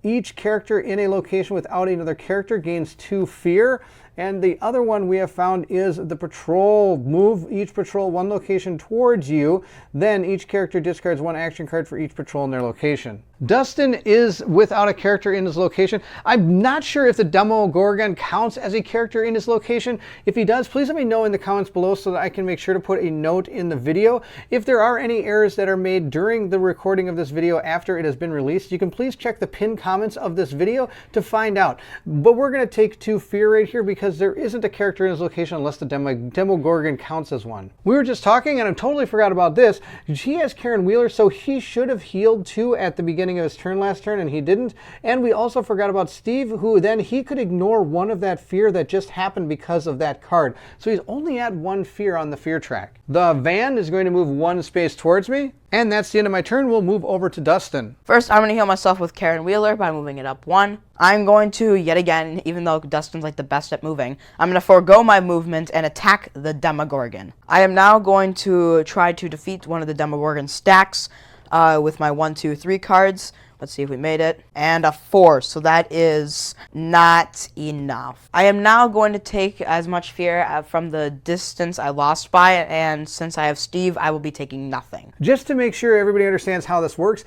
each character in a location without another character gains 2 fear. And the other one we have found is the patrol. Move each patrol 1 location towards you. Then each character discards 1 action card for each patrol in their location. Dustin is without a character in his location. I'm not sure if the Demogorgon counts as a character in his location. If he does, please let me know in the comments below so that I can make sure to put a note in the video. If there are any errors that are made during the recording of this video after it has been released, you can please check the pinned comments of this video to find out. But we're going to take 2 fear right here because there isn't a character in his location unless the Demogorgon counts as one. We were just talking and I totally forgot about this. He has Karen Wheeler, so he should have healed 2 at the beginning of his turn last turn and he didn't. And we also forgot about Steve, who then he could ignore 1 of that fear that just happened because of that card. So he's only at 1 fear on the fear track. The van is going to move 1 space towards me. And that's the end of my turn. We'll move over to Dustin. First, I'm going to heal myself with Karen Wheeler by moving it up 1. I'm going to, yet again, even though Dustin's like the best at moving, I'm going to forego my movement and attack the Demogorgon. I am now going to try to defeat one of the Demogorgon stacks with my 1, 2, 3 cards. Let's see if we made it. And a 4, so that is not enough. I am now going to take as much fear from the distance I lost by, and since I have Steve, I will be taking nothing. Just to make sure everybody understands how this works,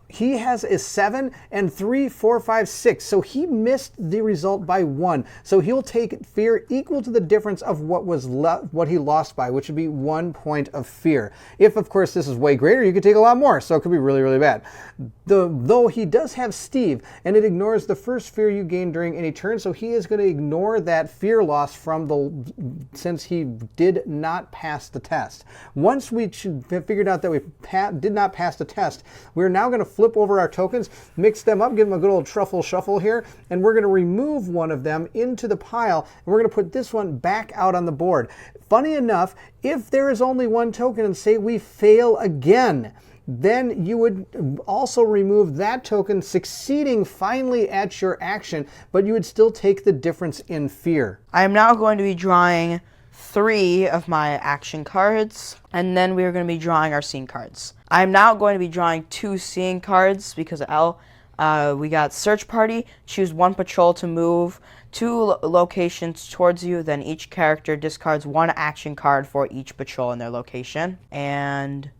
he has a 7 and 3, 4, 5, 6. So he missed the result by 1. So he'll take fear equal to the difference of what he lost by, which would be 1 point of fear. If, of course, this is way greater, you could take a lot more. So it could be really, really bad. Though he does have Steve, and it ignores the first fear you gain during any turn. So he is going to ignore that fear loss since he did not pass the test. Once we have figured out that we did not pass the test, we're now going to flip over our tokens, mix them up, give them a good old truffle shuffle here, and we're going to remove one of them into the pile, and we're going to put this one back out on the board. Funny enough, if there is only 1 token and say we fail again, then you would also remove that token, succeeding finally at your action, but you would still take the difference in fear. I am now going to be drawing 3 of my action cards, and then we are going to be drawing our scene cards. I am now going to be drawing 2 scene cards because of Elle. We got Search Party. Choose 1 patrol to move 2 locations towards you. Then each character discards 1 action card for each patrol in their location. And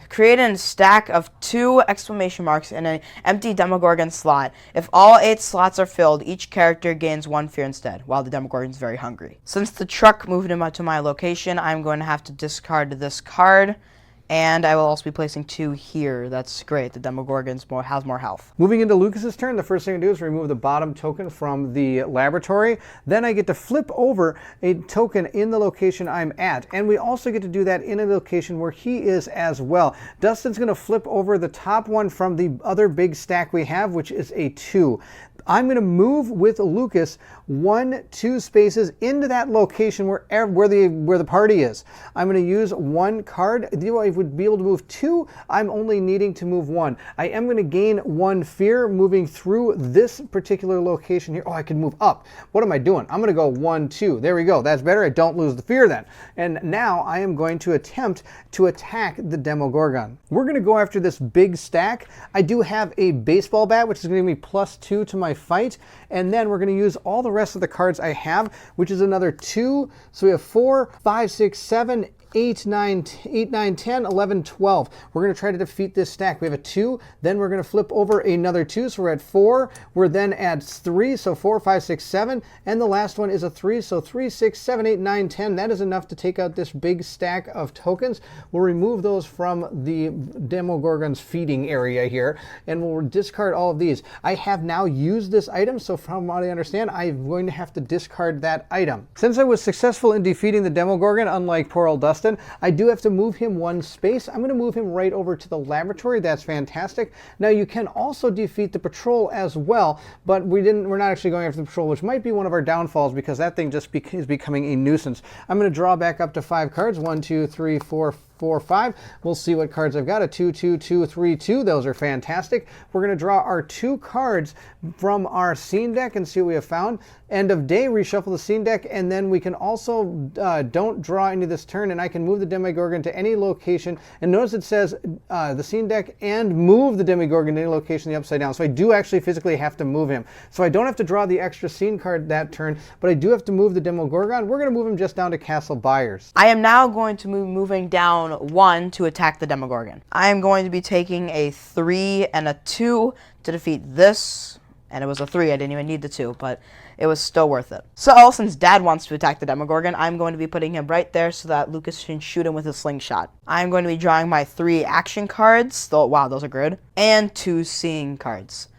create a stack of 2 exclamation marks in an empty Demogorgon slot. If all 8 slots are filled, each character gains 1 fear instead, while the Demogorgon is very hungry. Since the truck moved him to my location, I'm going to have to discard this card. And I will also be placing 2 here. That's great. The Demogorgons has more health. Moving into Lucas's turn, the first thing I do is remove the bottom token from the laboratory. Then I get to flip over a token in the location I'm at. And we also get to do that in a location where he is as well. Dustin's going to flip over the top one from the other big stack we have, which is a 2. I'm going to move with Lucas 1, 2 spaces into that location where the party is. I'm going to use 1 card. I would be able to move 2. I'm only needing to move 1. I am going to gain 1 fear moving through this particular location here. Oh, I can move up. What am I doing? I'm going to go 1, 2. There we go. That's better. I don't lose the fear then. And now I am going to attempt to attack the Demogorgon. We're going to go after this big stack. I do have a baseball bat, which is going to give me +2 to my fight, and then we're going to use all the rest of the cards I have, which is another 2. So we have 4, 5, 6, 7, 8, 9, 10, 11, 12. We're going to try to defeat this stack. We have a 2, then we're going to flip over another 2, so we're at 4. We're then at 3, so 4, 5, 6, 7, and the last one is a 3, so 3, 6, 7, 8, 9, 10. That is enough to take out this big stack of tokens. We'll remove those from the Demogorgon's feeding area here, and we'll discard all of these. I have now used this item, so from what I understand, I'm going to have to discard that item. Since I was successful in defeating the Demogorgon, unlike poor old Dustin, I do have to move him 1 space. I'm going to move him right over to the laboratory. That's fantastic. Now you can also defeat the patrol as well, but we're not actually going after the patrol, which might be one of our downfalls because that thing just is becoming a nuisance. I'm going to draw back up to 5 cards. 1, 2, 3, 4, 4, 5. We'll see what cards I've got. A 2, 2, 2, 3, 2. Those are fantastic. We're going to draw our 2 cards from our scene deck and see what we have found. End of day, reshuffle the scene deck, and then we can also don't draw any this turn, and I can move the Demogorgon to any location. And notice it says the scene deck and move the Demogorgon to any location in the upside down. So I do actually physically have to move him. So I don't have to draw the extra scene card that turn, but I do have to move the Demogorgon. We're going to move him just down to Castle Byers. I am now going to be moving down 1 to attack the Demogorgon. I am going to be taking a 3 and a 2 to defeat this, and it was a 3. I didn't even need the 2, but it was still worth it. So since Dad wants to attack the Demogorgon, I'm going to be putting him right there so that Lucas can shoot him with his slingshot. I'm going to be drawing my 3 action cards. Wow, those are good. And 2 seeing cards.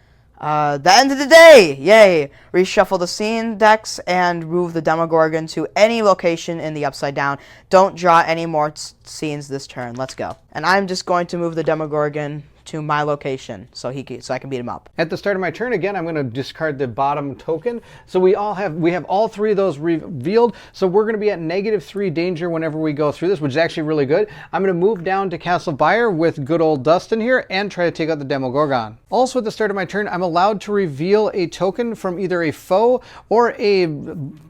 The end of the day! Yay! Reshuffle the scene decks and move the Demogorgon to any location in the upside down. Don't draw any more scenes this turn. Let's go. And I'm just going to move the Demogorgon to my location so I can beat him up. At the start of my turn, again, I'm going to discard the bottom token. So we have all 3 of those revealed. So we're going to be at -3 danger whenever we go through this, which is actually really good. I'm going to move down to Castle Byers with good old Dustin here and try to take out the Demogorgon. Also at the start of my turn, I'm allowed to reveal a token from either a foe or a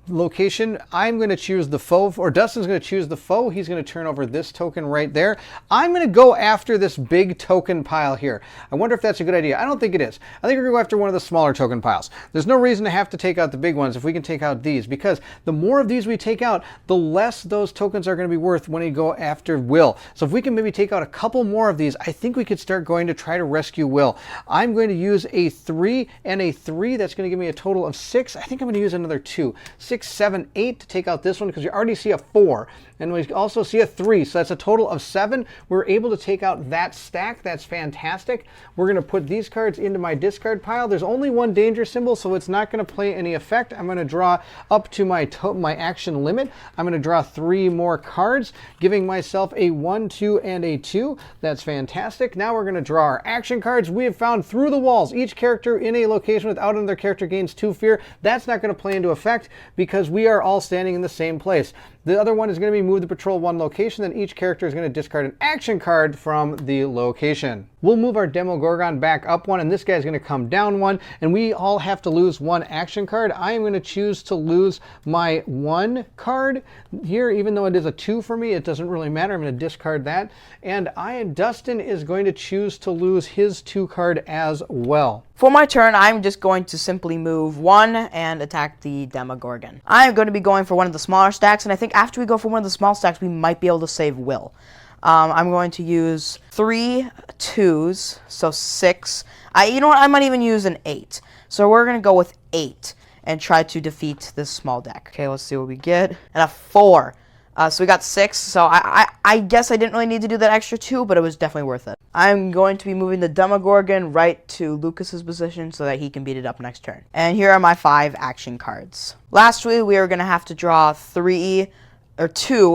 location. I'm going to choose the foe, or Dustin's going to choose the foe. He's going to turn over this token right there. I'm going to go after this big token pile here. I wonder if that's a good idea. I don't think it is. I think we're going to go after one of the smaller token piles. There's no reason to have to take out the big ones if we can take out these, because the more of these we take out, the less those tokens are going to be worth when we go after Will. So if we can maybe take out a couple more of these, I think we could start going to try to rescue Will. I'm going to use a 3 and a 3. That's going to give me a total of 6. I think I'm going to use another 2. 6, 7, 8 to take out this one, because we already see a 4. And we also see a 3, so that's a total of 7. We're able to take out that stack. That's fantastic. We're going to put these cards into my discard pile. There's only 1 danger symbol, so it's not going to play any effect. I'm going to draw up to my action limit. I'm going to draw 3 more cards, giving myself a 1, 2, and a 2. That's fantastic. Now we're going to draw our action cards. We have found through the walls. Each character in a location without another character gains 2 fear. That's not going to play into effect because we are all standing in the same place. The other one is going to be move the patrol 1 location, then each character is going to discard an action card from the location. We'll move our Demogorgon back up 1, and this guy's going to come down 1, and we all have to lose 1 action card. I am going to choose to lose my 1 card here, even though it is a 2 for me. It doesn't really matter. I'm going to discard that. And Dustin is going to choose to lose his 2 card as well. For my turn, I'm just going to simply move 1 and attack the Demogorgon. I'm going to be going for one of the smaller stacks, and I think after we go for one of the small stacks, we might be able to save Will. I'm going to use 3 2s, so 6. You know what? I might even use an 8. So we're going to go with 8 and try to defeat this small deck. Okay, let's see what we get. And a 4. So we got 6. So I guess I didn't really need to do that extra 2, but it was definitely worth it. I'm going to be moving the Demogorgon right to Lucas's position so that he can beat it up next turn. And here are my 5 action cards. Lastly, we are going to have to draw 2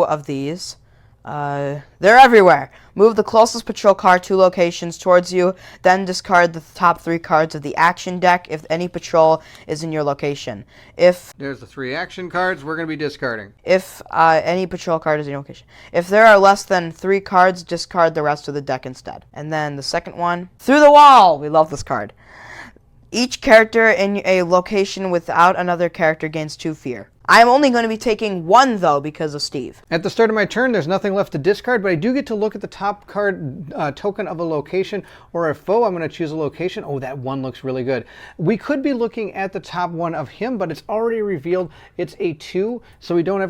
of these. They're everywhere. Move the closest patrol car 2 locations towards you, then discard the top 3 cards of the action deck if any patrol is in your location. If There's the 3 action cards we're going to be discarding. any patrol card is in your location. If there are less than 3 cards, discard the rest of the deck instead. And then the second one, Through the Wall! We love this card. Each character in a location without another character gains 2 fear. I'm only going to be taking 1, though, because of Steve. At the start of my turn, there's nothing left to discard, but I do get to look at the top card token of a location or a foe. I'm going to choose a location. Oh, that 1 looks really good. We could be looking at the top one of him, but it's already revealed it's a 2, so we don't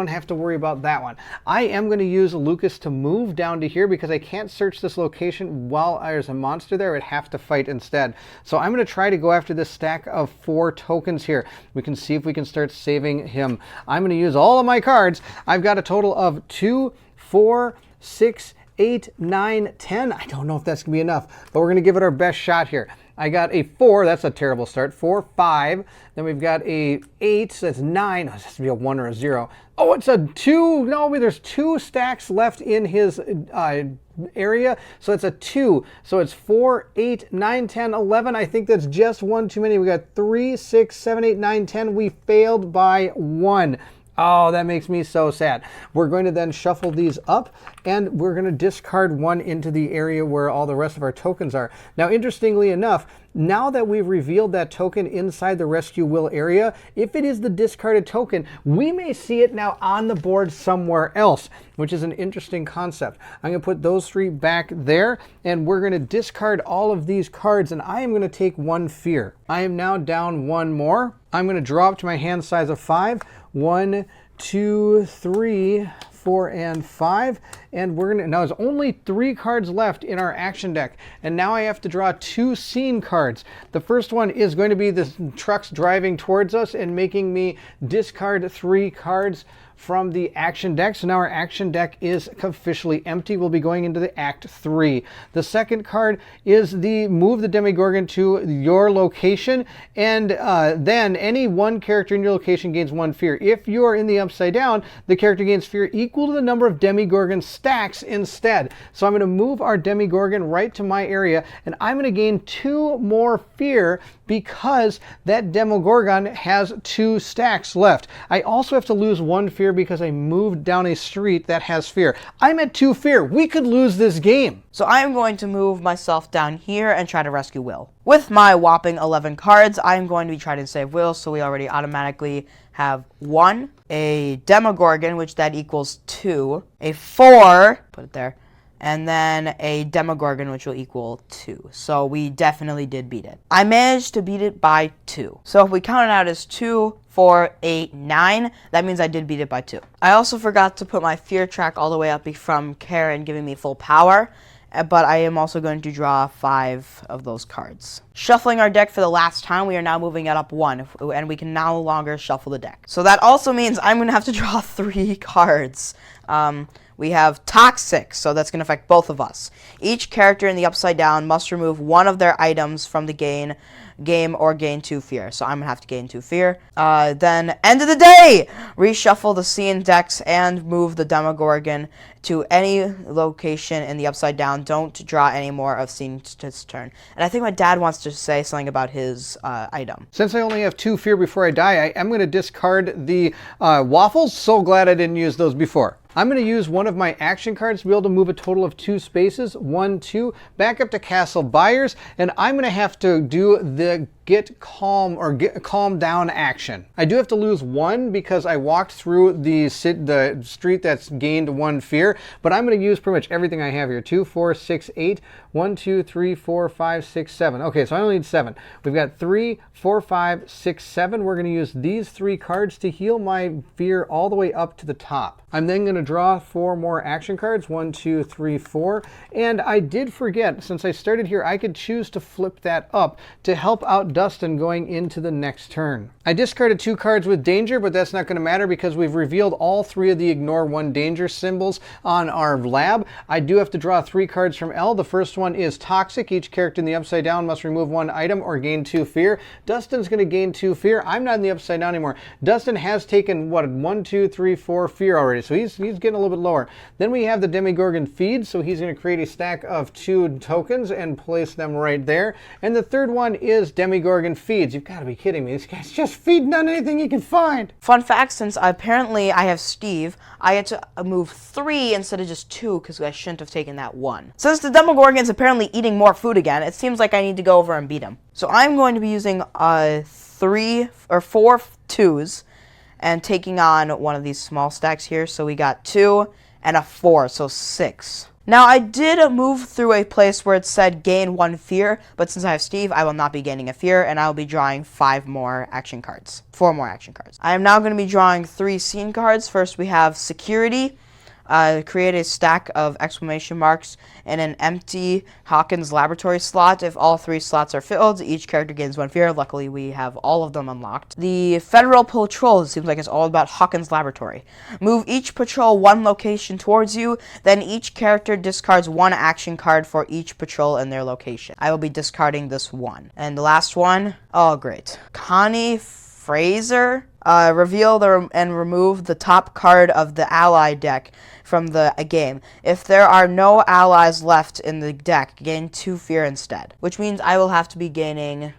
have to worry about that one. I am going to use Lucas to move down to here because I can't search this location while there's a monster there. I'd have to fight instead. So I'm going to try to go after this stack of 4 tokens here. We can see if we can start saving him. I'm going to use all of my cards. I've got a total of 2, 4, 6, 8, 9, 10. I don't know if that's going to be enough, but we're going to give it our best shot here. I got a 4. That's a terrible start. 4, 5. Then we've got a 8. So that's 9. Oh, it has to be a 1 or a 0. Oh, it's a 2. No, there's 2 stacks left in his area. So it's a 2. So it's 4, 8, 9, 10, 11. I think that's just 1 too many. We got 3, 6, 7, 8, 9, 10. We failed by 1. Oh, that makes me so sad. We're going to then shuffle these up, and we're going to discard 1 into the area where all the rest of our tokens are. Now, interestingly enough, now that we've revealed that token inside the Rescue Will area, if it is the discarded token, we may see it now on the board somewhere else, which is an interesting concept. I'm going to put those 3 back there, and we're going to discard all of these cards, and I am going to take 1 fear. I am now down 1 more. I'm going to draw up to my hand size of 5. 1, 2, 3, 4, and 5. And we're gonna, now there's only 3 cards left in our action deck. And now I have to draw 2 scene cards. The first one is going to be the trucks driving towards us and making me discard 3 cards from the action deck. So now our action deck is officially empty. We'll be going into the Act 3. The second card is the move the Demogorgon to your location, and then any 1 character in your location gains 1 fear. If you are in the upside down, the character gains fear equal to the number of Demogorgon stacks instead. So I'm going to move our Demogorgon right to my area, and I'm going to gain 2 more fear because that Demogorgon has 2 stacks left. I also have to lose 1 fear because I moved down a street that has fear. I'm at 2 fear. We could lose this game. So I am going to move myself down here and try to rescue Will. With my whopping 11 cards, I am going to be trying to save Will, so we already automatically have 1, a Demogorgon, which that equals 2, a 4, put it there, and then a Demogorgon, which will equal 2. So we definitely did beat it. I managed to beat it by 2. So if we count it out as 2, 4, 8, 9, that means I did beat it by 2. I also forgot to put my fear track all the way up from Karen giving me full power, but I am also going to draw 5 of those cards. Shuffling our deck for the last time, we are now moving it up 1, and we can no longer shuffle the deck. So that also means I'm going to have to draw 3 cards. We have Toxic, so that's going to affect both of us. Each character in the Upside Down must remove 1 of their items from the game or gain 2 fear. So I'm going to have to gain 2 fear. Then End of the Day! Reshuffle the scene decks and move the Demogorgon to any location in the Upside Down. Don't draw any more of scene this turn. And I think my dad wants to say something about his item. Since I only have 2 fear before I die, I am going to discard the waffles. So glad I didn't use those before. I'm going to use one of my action cards to be able to move a total of 2 spaces, 1, 2, back up to Castle Byers, and I'm going to have to do the get calm down action. I do have to lose 1 because I walked through the street that's gained 1 fear, but I'm going to use pretty much everything I have here. 2, 4, 6, 8, 1, 2, 3, 4, 5, 6, 7. Okay, so I only need 7. We've got 3, 4, 5, 6, 7. We're going to use these 3 cards to heal my fear all the way up to the top. I'm then going to draw 4 more action cards. 1, 2, 3, 4. And I did forget, since I started here, I could choose to flip that up to help out up Dustin going into the next turn. I discarded 2 cards with danger, but that's not going to matter because we've revealed all 3 of the ignore 1 danger symbols on our lab. I do have to draw 3 cards from L. The first one is toxic. Each character in the upside down must remove 1 item or gain 2 fear. Dustin's going to gain 2 fear. I'm not in the upside down anymore. Dustin has taken, what, 1, 2, 3, 4 fear already, so he's getting a little bit lower. Then we have the Demogorgon feed, so he's going to create a stack of 2 tokens and place them right there. And the third one is Demogorgon feeds. You've got to be kidding me. This guy's just feeding on anything he can find. Fun fact, since apparently I have Steve, I had to move 3 instead of just 2 because I shouldn't have taken that 1. Since the Demogorgon's apparently eating more food again, it seems like I need to go over and beat him. So I'm going to be using 3 or 4 2s and taking on one of these small stacks here. So we got 2 and a 4, so 6. Now, I did move through a place where it said gain 1 fear, but since I have Steve, I will not be gaining a fear, and I will be drawing 4 more action cards. I am now going to be drawing 3 scene cards. First, we have security. Create a stack of exclamation marks in an empty Hawkins laboratory slot. If all 3 slots are filled, each character gains 1 fear. Luckily, we have all of them unlocked. The Federal Patrol seems like it's all about Hawkins laboratory. Move each patrol 1 location towards you, then each character discards 1 action card for each patrol in their location. I will be discarding this 1. And the last one, oh great. Connie Fraser. Reveal and remove the top card of the ally deck from the game. If there are no allies left in the deck, gain 2 fear instead, which means I will have to be gaining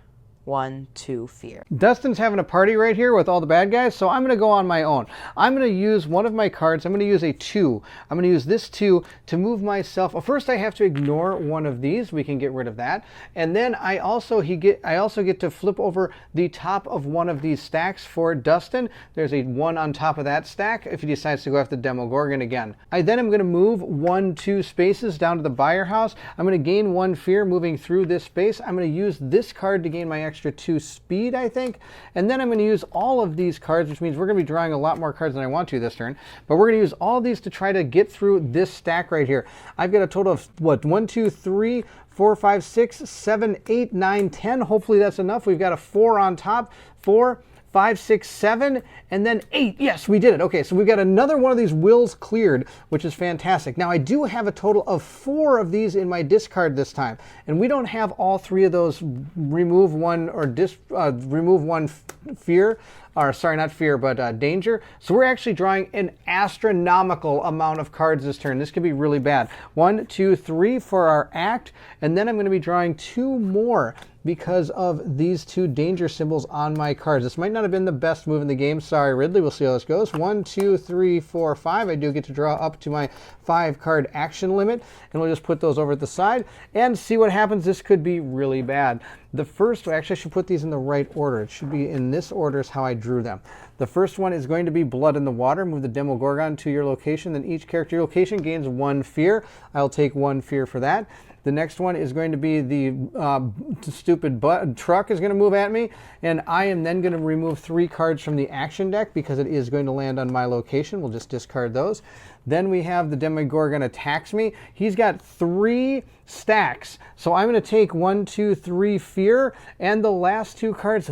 1, 2 fear. Dustin's having a party right here with all the bad guys, so I'm going to go on my own. I'm going to use one of my cards. I'm going to use a 2. I'm going to use this 2 to move myself. Well, first I have to ignore one of these. We can get rid of that. And then I also get to flip over the top of one of these stacks for Dustin. There's a 1 on top of that stack if he decides to go after Demogorgon again. I then am going to move 1, 2 spaces down to the buyer house. I'm going to gain 1 fear moving through this space. I'm going to use this card to gain my extra 2 speed, I think. And then I'm going to use all of these cards, which means we're going to be drawing a lot more cards than I want to this turn. But we're going to use all these to try to get through this stack right here. I've got a total of, what, 1, 2, 3, 4, 5, 6, 7, 8, 9, 10. Hopefully that's enough. We've got a 4 on top. 4, 5, 6, 7, and then 8. Yes, we did it. Okay, so we've got another one of these wills cleared, which is fantastic. Now, I do have a total of 4 of these in my discard this time, and we don't have all 3 of those remove 1 or remove 1 fear, or sorry, not fear, but danger. So we're actually drawing an astronomical amount of cards this turn. This could be really bad. 1, 2, 3 for our act, and then I'm going to be drawing 2 more because of these 2 danger symbols on my cards. This might not have been the best move in the game. Sorry, Ridley. We'll see how this goes. 1, 2, 3, 4, 5. I do get to draw up to my 5 card action limit, and we'll just put those over at the side and see what happens. This could be really bad. The first, actually I should put these in the right order. It should be in this order is how I drew them. The first one is going to be Blood in the Water. Move the Demogorgon to your location. Then each character your location gains 1 fear. I'll take 1 fear for that. The next one is going to be the stupid truck is going to move at me, and I am then going to remove 3 cards from the action deck because it is going to land on my location. We'll just discard those. Then we have the Demogorgon attacks me. He's got 3 stacks, so I'm going to take 1, 2, 3 fear, and the last 2 cards.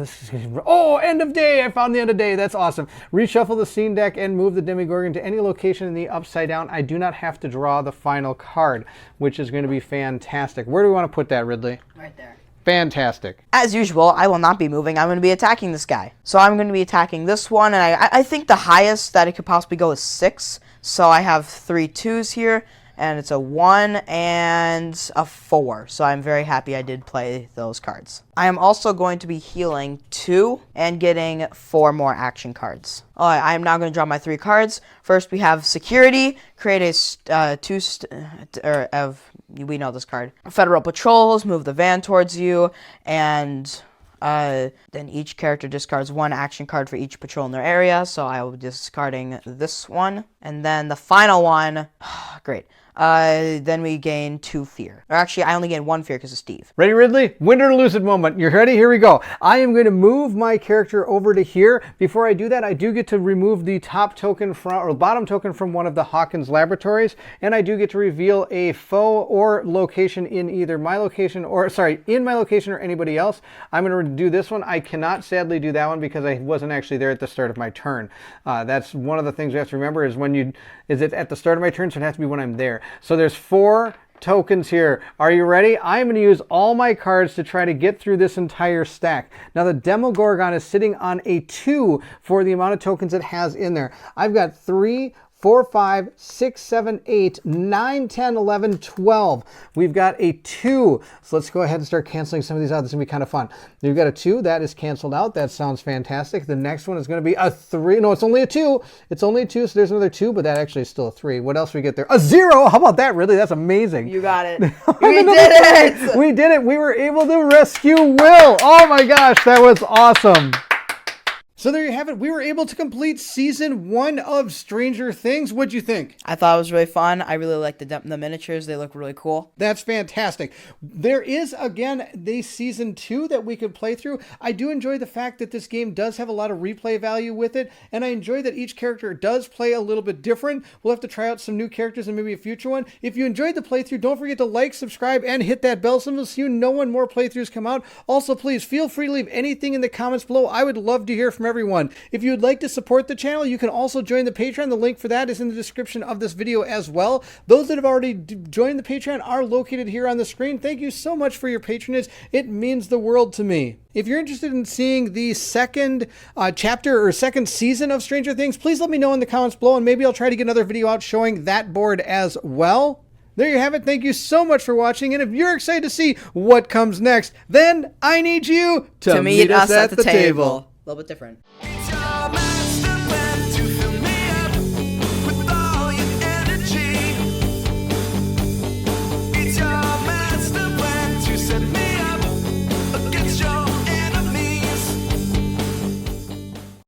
Oh, end of day! I found the end of day. That's awesome. Reshuffle the scene deck and move the Demogorgon to any location in the upside down. I do not have to draw the final card, which is going to be fantastic. Where do we want to put that, Ridley? Right there. Fantastic. As usual, I will not be moving. I'm going to be attacking this guy. So I'm going to be attacking this one, and I think the highest that it could possibly go is 6. So I have 3 2s here, and it's a 1 and a 4. So I'm very happy I did play those cards. I am also going to be healing 2 and getting 4 more action cards. All right, I am now going to draw my 3 cards. First, we have security. Create a we know this card. Federal patrols. Move the van towards you, and then each character discards 1 action card for each patrol in their area. So I will be discarding this one. And then the final one, great. Then we gain 2 fear. Or actually, I only gain 1 fear because of Steve. Ready, Ridley? Win or lose it moment. You're ready? Here we go. I am going to move my character over to here. Before I do that, I do get to remove the top token from, or bottom token from one of the Hawkins laboratories, and I do get to reveal a foe or location in either my location or, sorry, in my location or anybody else. I'm going to do this one. I cannot sadly do that one because I wasn't actually there at the start of my turn. That's one of the things we have to remember is is it at the start of my turn, so it has to be when I'm there. So there's 4 tokens here. Are you ready? I'm going to use all my cards to try to get through this entire stack. Now the Demogorgon is sitting on a 2 for the amount of tokens it has in there. I've got 3, 4, 5, 6, 7, 8, 9, 10, 11, 12. We've got a 2. So let's go ahead and start canceling some of these out. This is going to be kind of fun. We've got a 2. That is canceled out. That sounds fantastic. The next one is going to be a 3. No, it's only a 2. It's only a 2, so there's another 2, but that actually is still a 3. What else do we get there? A 0! How about that, Ridley? That's amazing. You got it. We did it! We did it. We were able to rescue Will. Oh my gosh, that was awesome. So there you have it. We were able to complete season 1 of Stranger Things. What'd you think? I thought it was really fun. I really like the miniatures. They look really cool. That's fantastic. There is, again, the season 2 that we could play through. I do enjoy the fact that this game does have a lot of replay value with it, and I enjoy that each character does play a little bit different. We'll have to try out some new characters and maybe a future one. If you enjoyed the playthrough, don't forget to like, subscribe, and hit that bell symbol so you know when more playthroughs come out. Also, please feel free to leave anything in the comments below. I would love to hear from everyone. If you would like to support the channel, you can also join the Patreon. The link for that is in the description of this video as well. Those that have already joined the Patreon are located here on the screen. Thank you so much for your patronage. It means the world to me. If you're interested in seeing the second chapter or second season of Stranger Things, please let me know in the comments below, and maybe I'll try to get another video out showing that board as well. There you have it. Thank you so much for watching. And if you're excited to see what comes next, then I need you to meet us at the table. A little bit different. It's your master.